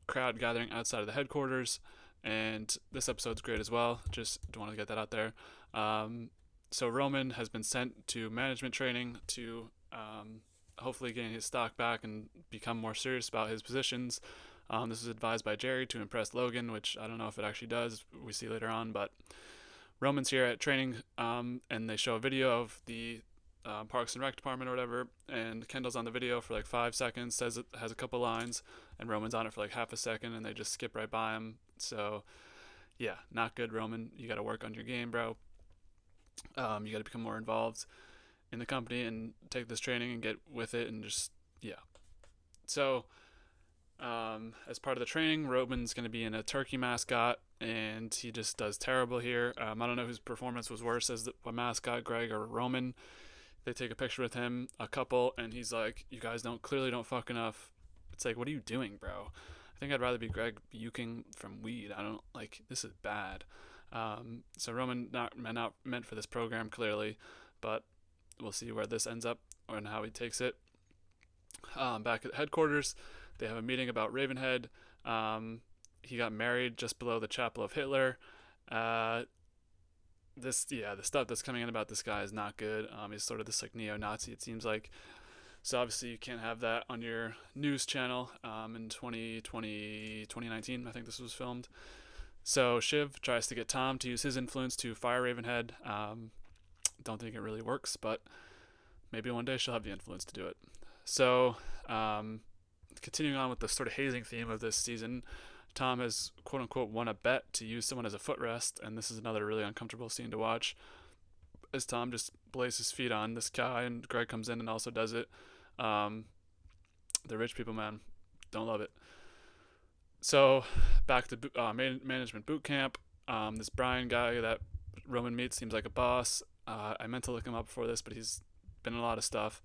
crowd gathering outside of the headquarters, and this episode's great as well. Just want to get that out there. So Roman has been sent to management training to hopefully gain his stock back and become more serious about his positions. This was advised by Jerry to impress Logan, which I don't know if it actually does. We see later on, but Roman's here at training, and they show a video of the Parks and Rec department or whatever, and Kendall's on the video for like 5 seconds, says it has a couple lines, and Roman's on it for like half a second, and they just skip right by him. So yeah, not good, Roman. You got to work on your game, bro. You got to become more involved in the company and take this training and get with it, and just, yeah. So as part of the training, Roman's going to be in a turkey mascot, and he just does terrible here. I don't know whose performance was worse as a mascot, Greg or Roman. They take a picture with him, a couple, and he's like, you guys clearly don't fuck enough. It's like, what are you doing, bro? I think I'd rather be Greg puking from weed. This is bad. So Roman not meant for this program, clearly, but we'll see where this ends up and how he takes it. Back at headquarters, they have a meeting about Ravenhead. He got married just below the chapel of Hitler. the stuff that's coming in about this guy is not good. He's sort of this like neo-Nazi, it seems like. So obviously you can't have that on your news channel in 2020, 2019. I think this was filmed. So Shiv tries to get Tom to use his influence to fire Ravenhead. Don't think it really works, but maybe one day she'll have the influence to do it. So, continuing on with the sort of hazing theme of this season, Tom has quote unquote won a bet to use someone as a footrest, and this is another really uncomfortable scene to watch as Tom just blazes his feet on this guy, and Greg comes in and also does it. Um, the rich people, man, don't love it. So, back to management boot camp. This Brian guy that Roman meets seems like a boss. I meant to look him up before this, but he's been in a lot of stuff.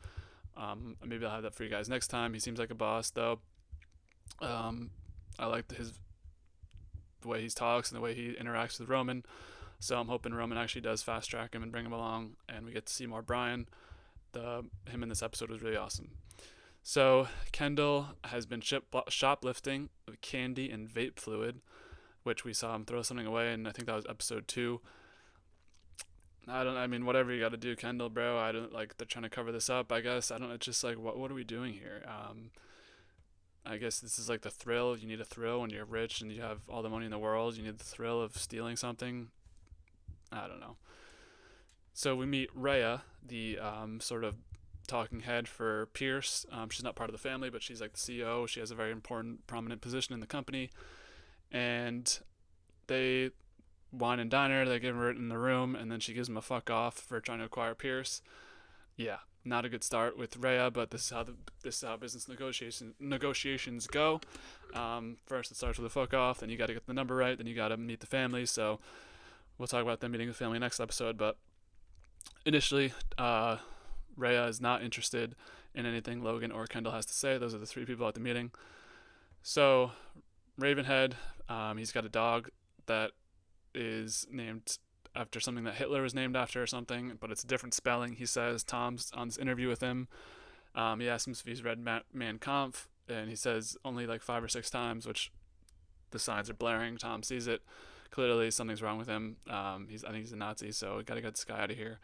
Maybe I'll have that for you guys next time. He seems like a boss, though. I like the way he talks and the way he interacts with Roman. So I'm hoping Roman actually does fast track him and bring him along, and we get to see more Brian. Him in this episode was really awesome. So Kendall has been shoplifting candy and vape fluid, which we saw him throw something away, and I think that was episode 2. I mean, whatever you got to do, Kendall, bro. I don't like. They're trying to cover this up, I guess. I don't. It's just like, what are we doing here? I guess this is like the thrill. You need a thrill when you're rich and you have all the money in the world. You need the thrill of stealing something. I don't know. So we meet Rhea, the sort of talking head for Pierce. She's not part of the family, but she's like the CEO. She has a very important, prominent position in the company. And they wine and dine her. They give her it in the room, and then she gives him a fuck off for trying to acquire Pierce. Yeah, not a good start with Rhea, but this is how business negotiations go. First, it starts with a fuck off, then you got to get the number right, then you got to meet the family. So we'll talk about them meeting the family next episode. But initially, Rhea is not interested in anything Logan or Kendall has to say. Those are the 3 people at the meeting. So Ravenhead, he's got a dog that is named after something that Hitler was named after or something, but it's a different spelling. He says, Tom's on this interview with him. He asks him if he's read Mein Kampf, and he says only like 5 or 6 times, which the signs are blaring. Tom sees it. Clearly something's wrong with him. I think he's a Nazi, so we gotta get this guy out of here.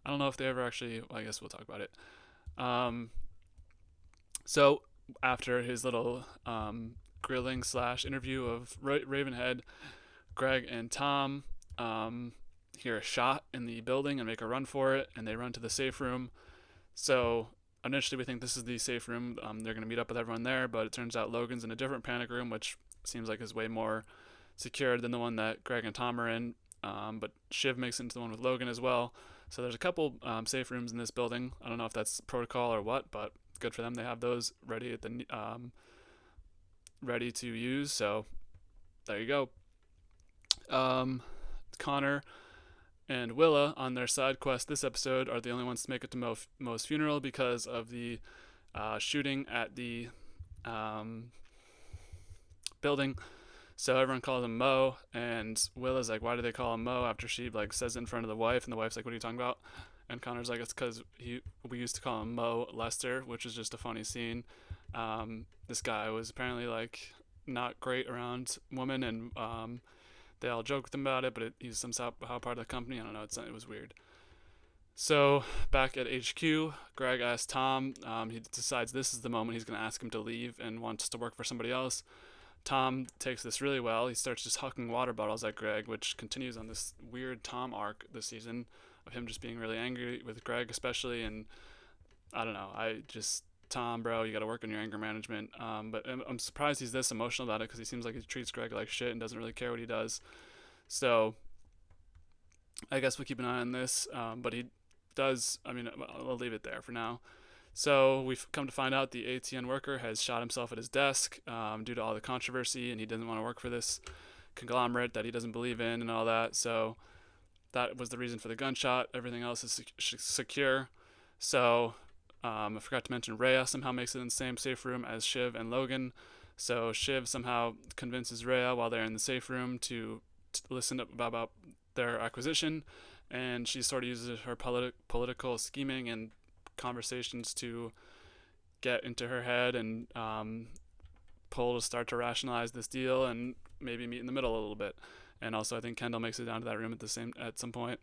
I don't know if they ever actually. Well, I guess we'll talk about it. So after his little grilling / interview of Ravenhead, Greg and Tom hear a shot in the building and make a run for it, and they run to the safe room. So initially we think this is the safe room. They're going to meet up with everyone there, but it turns out Logan's in a different panic room, which seems like is way more secured than the one that Greg and Tom are in. But Shiv makes it into the one with Logan as well. So there's a couple safe rooms in this building. I don't know if that's protocol or what, but good for them. They have those ready at the ready to use. So there you go. Connor and Willa on their side quest this episode are the only ones to make it to Mo's funeral because of the shooting at the building. So everyone calls him Mo, and Willa's like, why do they call him Mo? After she like says it in front of the wife, and the wife's like, what are you talking about? And Connor's like, it's because we used to call him Mo Lester, which is just a funny scene. This guy was apparently like not great around women, and they all joke with him about it, but he's somehow part of the company. I don't know. It was weird. So back at HQ, Greg asks Tom. He decides this is the moment he's going to ask him to leave and wants to work for somebody else. Tom takes this really well. He starts just hucking water bottles at Greg, which continues on this weird Tom arc this season of him just being really angry with Greg especially. And I don't know. Tom, bro, you got to work on your anger management. But I'm surprised he's this emotional about it because he seems like he treats Greg like shit and doesn't really care what he does. So I guess we'll keep an eye on this. But he does. I mean, I'll leave it there for now. So we've come to find out the ATN worker has shot himself at his desk due to all the controversy, and he doesn't want to work for this conglomerate that he doesn't believe in and all that. So that was the reason for the gunshot. Everything else is secure. So I forgot to mention Rhea somehow makes it in the same safe room as Shiv and Logan. So Shiv somehow convinces Rhea while they're in the safe room to listen about their acquisition, and she sort of uses her political scheming and conversations to get into her head and pull to start to rationalize this deal and maybe meet in the middle a little bit. and also I think Kendall makes it down to that room at some point.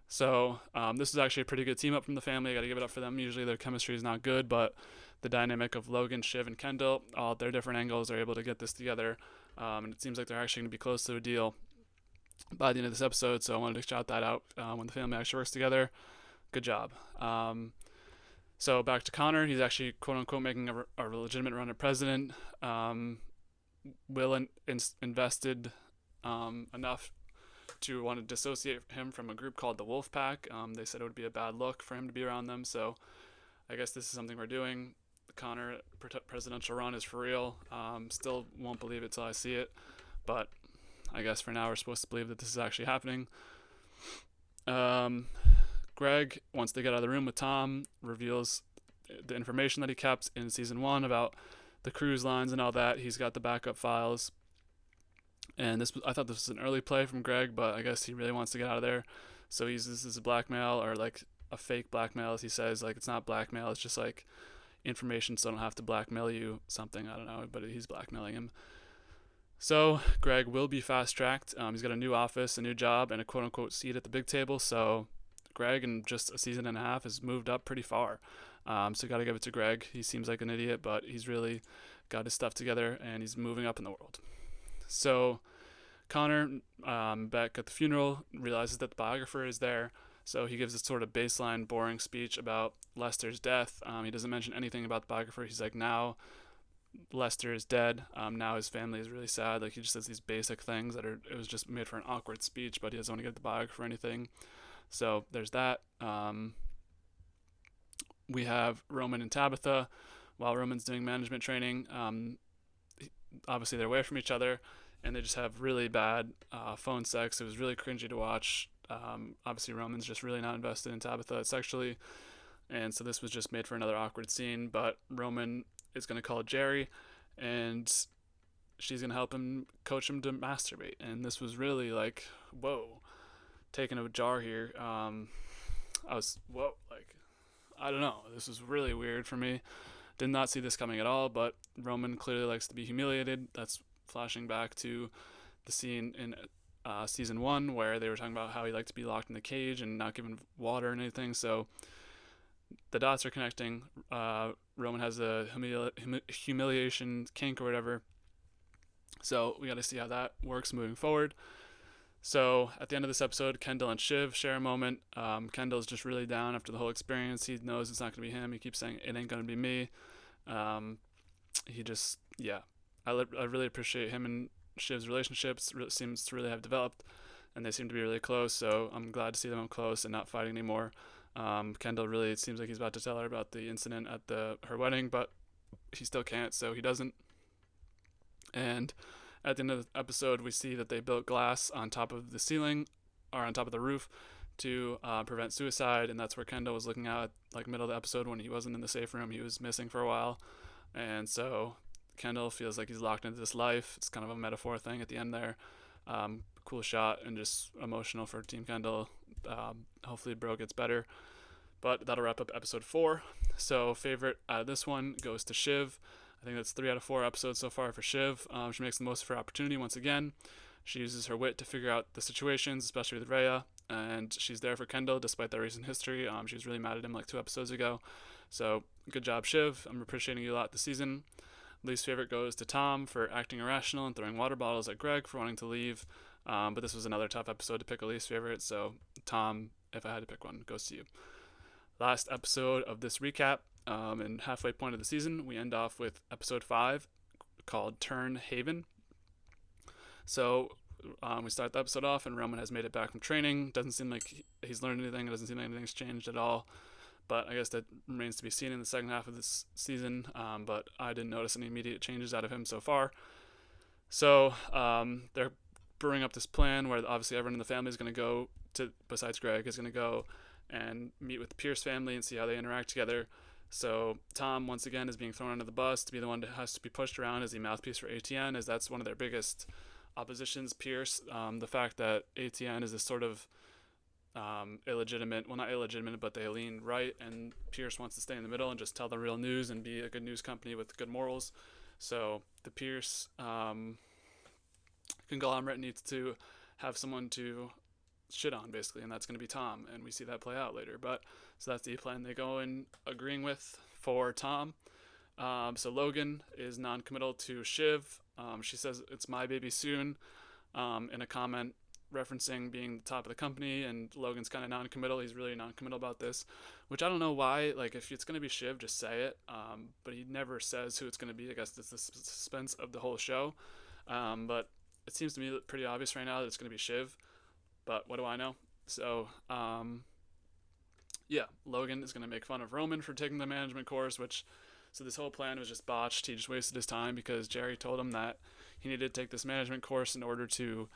So this is actually a pretty good team up from the family. I got to give it up for them. Usually their chemistry is not good, but the dynamic of Logan, Shiv, and Kendall, all their different angles, are able to get this together. And it seems like they're actually going to be close to a deal by the end of this episode. So I wanted to shout that out. When the family actually works together, good job. So back to Connor. He's actually quote unquote making a legitimate run at president. Will invested enough to want to dissociate him from a group called the Wolf Pack. They said it would be a bad look for him to be around them, so I guess this is something we're doing. The Connor presidential run is for real. Still won't believe it till I see it, but I guess for now we're supposed to believe that this is actually happening. Greg, once they get out of the room with Tom, reveals the information that he kept in season 1 about the cruise lines and all that. He's got the backup files. And I thought this was an early play from Greg, but I guess he really wants to get out of there. So he uses this as a blackmail, or like a fake blackmail, as he says. Like, it's not blackmail, it's just like information, so I don't have to blackmail you, something, I don't know, but he's blackmailing him. So Greg will be fast-tracked. He's got a new office, a new job, and a quote-unquote seat at the big table. So Greg, in just a season and a half, has moved up pretty far. So got to give it to Greg. He seems like an idiot, but he's really got his stuff together, and he's moving up in the world. So Connor, back at the funeral, realizes that the biographer is there. So he gives this sort of baseline, boring speech about Lester's death. He doesn't mention anything about the biographer. He's like, now Lester is dead. Now his family is really sad. Like, he just says these basic things it was just made for an awkward speech, but he doesn't want to get the biographer or anything. So there's that. We have Roman and Tabitha. While Roman's doing management training, obviously they're away from each other, and they just have really bad phone sex. It was really cringy to watch. Obviously Roman's just really not invested in Tabitha sexually, and so this was just made for another awkward scene. But Roman is going to call Jerry, and she's going to help him, coach him to masturbate. And this was really like, whoa, taking a jar here. I was, whoa, like, I don't know. This was really weird for me. Did not see this coming at all, but Roman clearly likes to be humiliated. That's flashing back to the scene in season 1 where they were talking about how he liked to be locked in the cage and not given water and anything. So the dots are connecting. Roman has a humiliation kink or whatever. So we got to see how that works moving forward. So at the end of this episode, Kendall and Shiv share a moment. Kendall's just really down after the whole experience. He knows it's not going to be him. He keeps saying, it ain't going to be me. He just, yeah. I really appreciate him and Shiv's relationships. Seems to really have developed, and they seem to be really close. So I'm glad to see them close and not fighting anymore. Kendall really, it seems like he's about to tell her about the incident at her wedding, but he still can't, so he doesn't. And at the end of the episode, we see that they built glass on top of the ceiling, or on top of the roof, to prevent suicide, and that's where Kendall was looking at, like, middle of the episode when he wasn't in the safe room. He was missing for a while, and so Kendall feels like he's locked into this life. It's kind of a metaphor thing at the end there. Cool shot, and just emotional for Team Kendall. Hopefully Bro gets better. But that'll wrap up episode 4. So favorite out of this one goes to Shiv. I think that's 3 out of 4 episodes so far for Shiv. She makes the most of her opportunity once again. She uses her wit to figure out the situations, especially with Rhea, and she's there for Kendall despite their recent history. She was really mad at him like 2 episodes ago. So good job, Shiv. I'm appreciating you a lot this season. Least favorite goes to Tom for acting irrational and throwing water bottles at Greg for wanting to leave. But this was another tough episode to pick a least favorite, so Tom, if I had to pick one, goes to you. Last episode of this recap, and halfway point of the season, we end off with episode 5 called Turn Haven. So we start the episode off, and Roman has made it back from training. Doesn't seem like he's learned anything. It doesn't seem like anything's changed at all. But I guess that remains to be seen in the second half of this season. But I didn't notice any immediate changes out of him so far. So they're brewing up this plan where obviously everyone in the family is going to go to, besides Greg, is going to go and meet with the Pierce family and see how they interact together. So Tom, once again, is being thrown under the bus to be the one that has to be pushed around as the mouthpiece for ATN, as that's one of their biggest oppositions, Pierce. The fact that ATN is this sort of illegitimate, well, not illegitimate, but they lean right, and Pierce wants to stay in the middle and just tell the real news and be a good news company with good morals. So the Pierce conglomerate needs to have someone to shit on, basically, and that's going to be Tom, and we see that play out later. But so that's the plan they go in agreeing with for Tom. So Logan is non-committal to Shiv. She says it's my baby soon, in a comment referencing being the top of the company, and Logan's kind of non-committal. He's really non-committal about this, which I don't know why. Like, if it's gonna be Shiv, just say it. But he never says who it's gonna be. I guess it's the suspense of the whole show. But it seems to me pretty obvious right now that it's gonna be Shiv. But what do I know? So, yeah, Logan is gonna make fun of Roman for taking the management course, which. So this whole plan was just botched. He just wasted his time because Jerry told him that he needed to take this management course in order to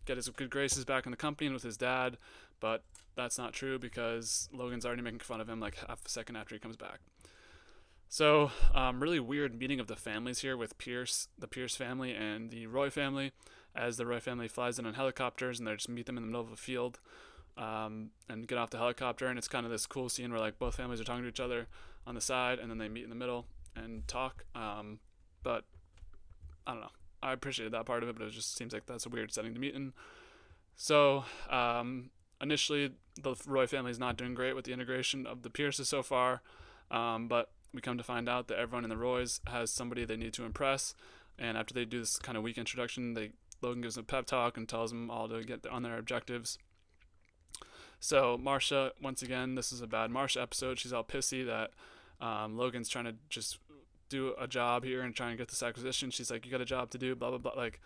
get his good graces back in the company and with his dad. But that's not true because Logan's already making fun of him like half a second after he comes back. So, really weird meeting of the families here with Pierce, the Pierce family, and the Roy family, as the Roy family flies in on helicopters and they just meet them in the middle of a field, and get off the helicopter. And it's kind of this cool scene where like both families are talking to each other on the side, and then they meet in the middle and talk. But I don't know. I appreciated that part of it, but it just seems like that's a weird setting to meet in. So, initially, the Roy family is not doing great with the integration of the Pierces so far, but we come to find out that everyone in the Roys has somebody they need to impress. And after they do this kind of weak introduction, Logan gives them a pep talk and tells them all to get on their objectives. So Marsha, once again, this is a bad Marsha episode. She's all pissy that Logan's trying to just do a job here and try and get this acquisition. She's like, you got a job to do, blah, blah, blah. Like,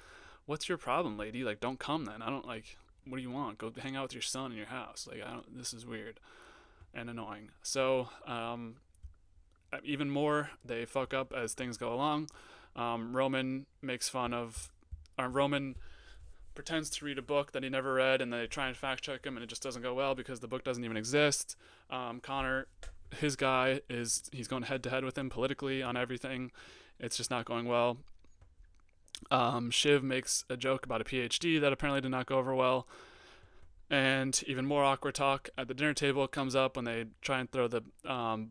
what's your problem, lady? Like, don't come then. I don't like, what do you want? Go hang out with your son in your house. Like, this is weird and annoying. So, even more, they fuck up as things go along. Roman makes fun of, Roman pretends to read a book that he never read, and they try and fact check him, and it just doesn't go well because the book doesn't even exist. Connor, his guy, he's going head to head with him politically on everything. It's just not going well. Shiv makes a joke about a PhD that apparently did not go over well. And even more awkward talk at the dinner table comes up when they try and throw the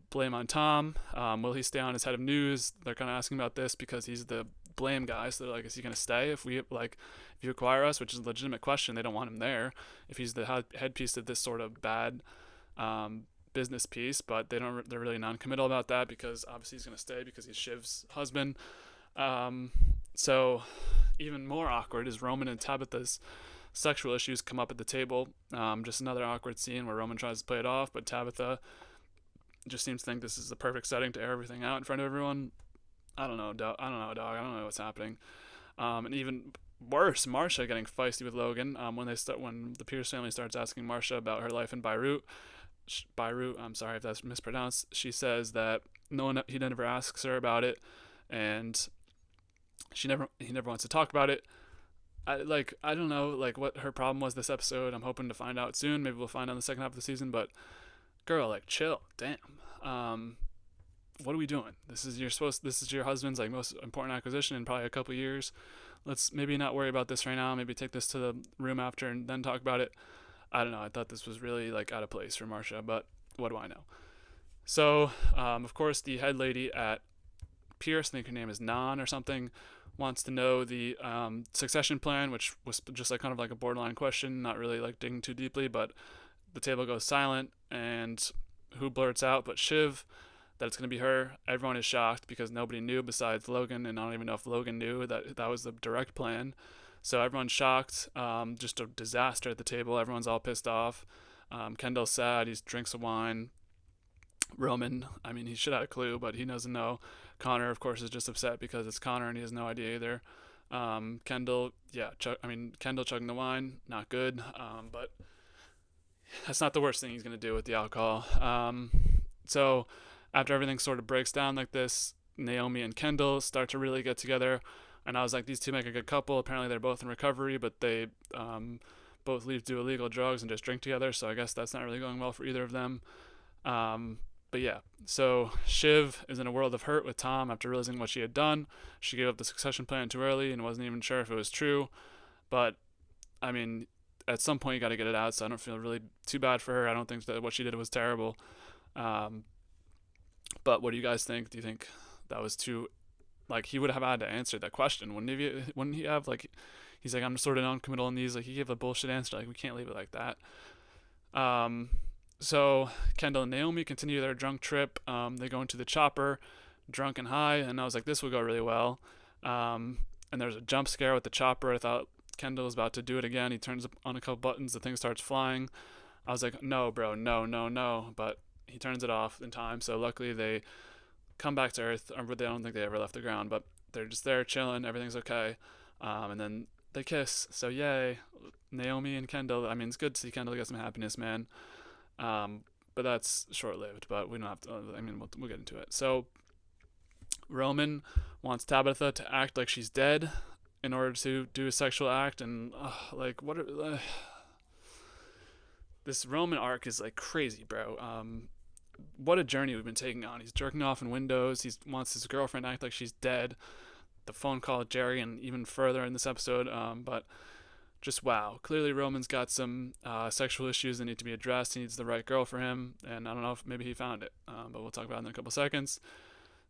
blame on Tom. Will he stay on as head of news? They're kind of asking about this because he's the blame guy. So they're like, is he going to stay if you acquire us? Which is a legitimate question. They don't want him there if he's the headpiece of this sort of bad business piece. But they're really non-committal about that because obviously he's going to stay because he's Shiv's husband. So even more awkward is Roman and Tabitha's sexual issues come up at the table. Just another awkward scene where Roman tries to play it off, but Tabitha just seems to think this is the perfect setting to air everything out in front of everyone. I don't know, dog. I don't know what's happening. And even worse, Marsha getting feisty with Logan. When the Pierce family starts asking Marsha about her life in Beirut, I'm sorry if that's mispronounced. She says that he never asks her about it, and he never wants to talk about it. I don't know what her problem was this episode. I'm hoping to find out soon. Maybe we'll find out in the second half of the season. But girl, chill, damn. What are we doing? This is your husband's most important acquisition in probably a couple years. Let's maybe not worry about this right now. Maybe take this to the room after and then talk about it. I don't know. I thought this was really out of place for Marsha, but what do I know? So, of course, the head lady at Pierce, I think her name is Nan or something, wants to know the succession plan, which was just kind of a borderline question, not really digging too deeply, but the table goes silent, and who blurts out but Shiv that it's going to be her. Everyone is shocked because nobody knew besides Logan, and I don't even know if Logan knew that was the direct plan. So everyone's shocked. Just a disaster at the table. Everyone's all pissed off. Kendall's sad. He drinks some wine. Roman, he should have a clue, but he doesn't know. Connor, of course, is just upset because it's Connor and he has no idea either. Kendall, Kendall chugging the wine, not good. But that's not the worst thing he's going to do with the alcohol. So after everything sort of breaks down like this, Naomi and Kendall start to really get together. And I was like, these two make a good couple. Apparently they're both in recovery, but they both leave to do illegal drugs and just drink together. So I guess that's not really going well for either of them. But yeah, so Shiv is in a world of hurt with Tom after realizing what she had done. She gave up the succession plan too early and wasn't even sure if it was true. But, at some point you got to get it out, so I don't feel really too bad for her. I don't think that what she did was terrible. But what do you guys think? Do you think that was too like he would have had to answer that question, wouldn't he have? Like, he's like, I'm sort of non-committal in these. Like, he gave a bullshit answer. Like, we can't leave it like that. Um, so Kendall and Naomi continue their drunk trip. They go into the chopper, drunk and high, and I was like, this will go really well. And there's a jump scare with the chopper. I thought Kendall was about to do it again. He turns on a couple buttons, the thing starts flying. I was like, no, bro, no, no, no. But he turns it off in time. So luckily they come back to Earth. Or they don't think they ever left the ground, but they're just there chilling. Everything's okay. And then they kiss. So yay, Naomi and Kendall. I mean, it's good to see Kendall get some happiness, man. But that's short-lived. But we don't have to. I mean, we'll get into it. So Roman wants Tabitha to act like she's dead in order to do a sexual act, and like what? This Roman arc is like crazy, bro. What a journey we've been taking on. He's jerking off in windows. He wants his girlfriend to act like she's dead. The phone call with Jerry, and even further in this episode. But just wow. Clearly, Roman's got some sexual issues that need to be addressed. He needs the right girl for him, and I don't know if maybe he found it. But we'll talk about it in a couple seconds.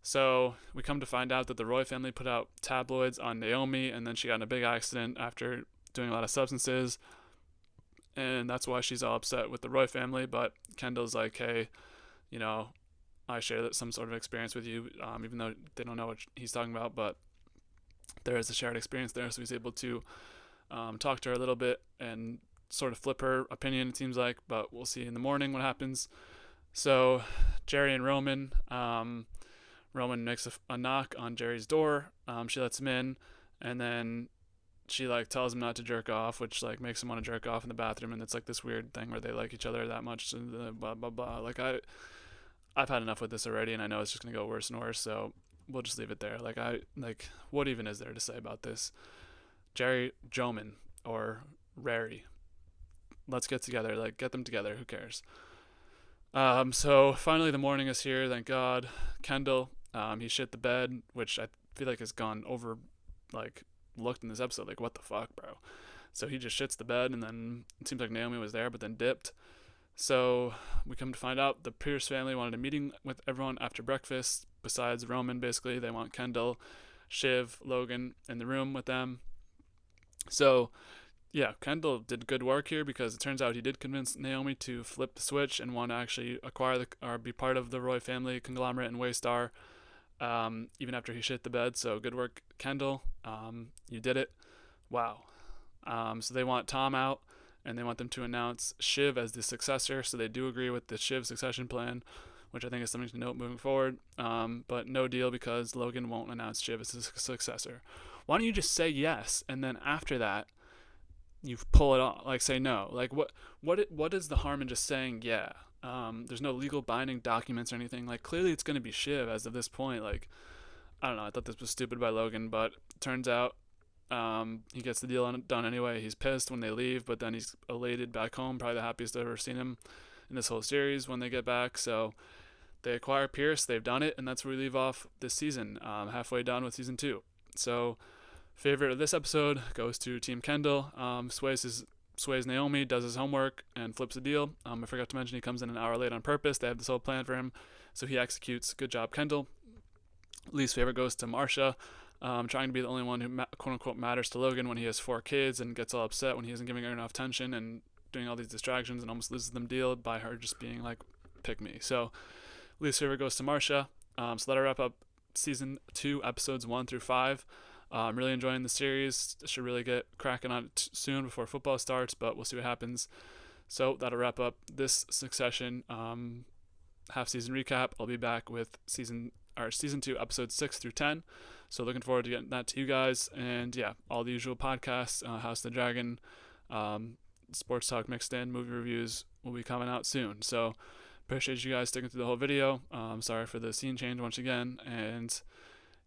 So we come to find out that the Roy family put out tabloids on Naomi, and then she got in a big accident after doing a lot of substances, and that's why she's all upset with the Roy family. But Kendall's like, hey, you know, I share some sort of experience with you, even though they don't know what he's talking about, but there is a shared experience there, so he's able to talk to her a little bit and sort of flip her opinion, it seems like, but we'll see in the morning what happens. So Jerry and Roman, Roman makes a knock on Jerry's door. She lets him in, and then she like tells him not to jerk off, which like makes him want to jerk off in the bathroom, and it's like this weird thing where they like each other that much, and blah blah blah. Like I've had enough with this already, and I know it's just gonna go worse and worse. So we'll just leave it there. Like what even is there to say about this? Jerry Joman or Rary, let's get together. Like get them together. Who cares? So finally the morning is here. Thank God. Kendall, he shit the bed, which I feel like has gone over, like looked in this episode. Like what the fuck, bro? So he just shits the bed, and then it seems like Naomi was there, but then dipped. So we come to find out the Pierce family wanted a meeting with everyone after breakfast. Besides Roman, basically they want Kendall, Shiv, Logan in the room with them. So yeah, Kendall did good work here because it turns out he did convince Naomi to flip the switch and want to actually acquire or be part of the Roy family conglomerate and Waystar, even after he shit the bed. So good work, Kendall. You did it. Wow. So they want Tom out, and they want them to announce Shiv as the successor. So they do agree with the Shiv succession plan, which I think is something to note moving forward. But no deal because Logan won't announce Shiv as his successor. Why don't you just say yes, and then after that, you pull it off, like say no. Like what is the harm in just saying yeah? There's no legal binding documents or anything. Like clearly it's going to be Shiv as of this point. Like I don't know. I thought this was stupid by Logan, but turns out he gets the deal done anyway. He's pissed when they leave, but then he's elated back home. Probably the happiest I've ever seen him in this whole series when they get back. So they acquire Pierce. They've done it, and that's where we leave off this season. Halfway done with season 2. So favorite of this episode goes to Team Kendall. Sways Naomi, does his homework, and flips the deal. I forgot to mention he comes in an hour late on purpose. They have this whole plan for him, so he executes. Good job, Kendall. Least favorite goes to Marcia, trying to be the only one who quote-unquote matters to Logan when he has 4 kids and gets all upset when he isn't giving her enough attention and doing all these distractions and almost loses them deal by her just being like, pick me. So least favorite goes to Marcia. So that'll wrap up season 2, episodes 1 through 5. I'm really enjoying the series. Should really get cracking on it soon before football starts, but we'll see what happens. So that'll wrap up this Succession half season recap. I'll be back with season 2, episodes 6 through 10. So looking forward to getting that to you guys. And yeah, all the usual podcasts, House of the Dragon, sports talk mixed in, movie reviews will be coming out soon. So appreciate you guys sticking through the whole video. Sorry for the scene change once again, and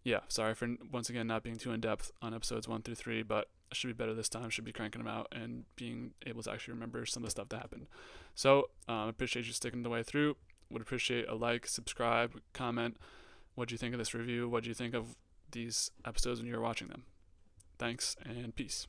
yeah, sorry for once again not being too in depth on episodes 1 through 3, but I should be better this time. Should be cranking them out and being able to actually remember some of the stuff that happened. So appreciate you sticking the way through. Would appreciate a like, subscribe, comment. What do you think of this review? What do you think of these episodes when you're watching them? Thanks and peace.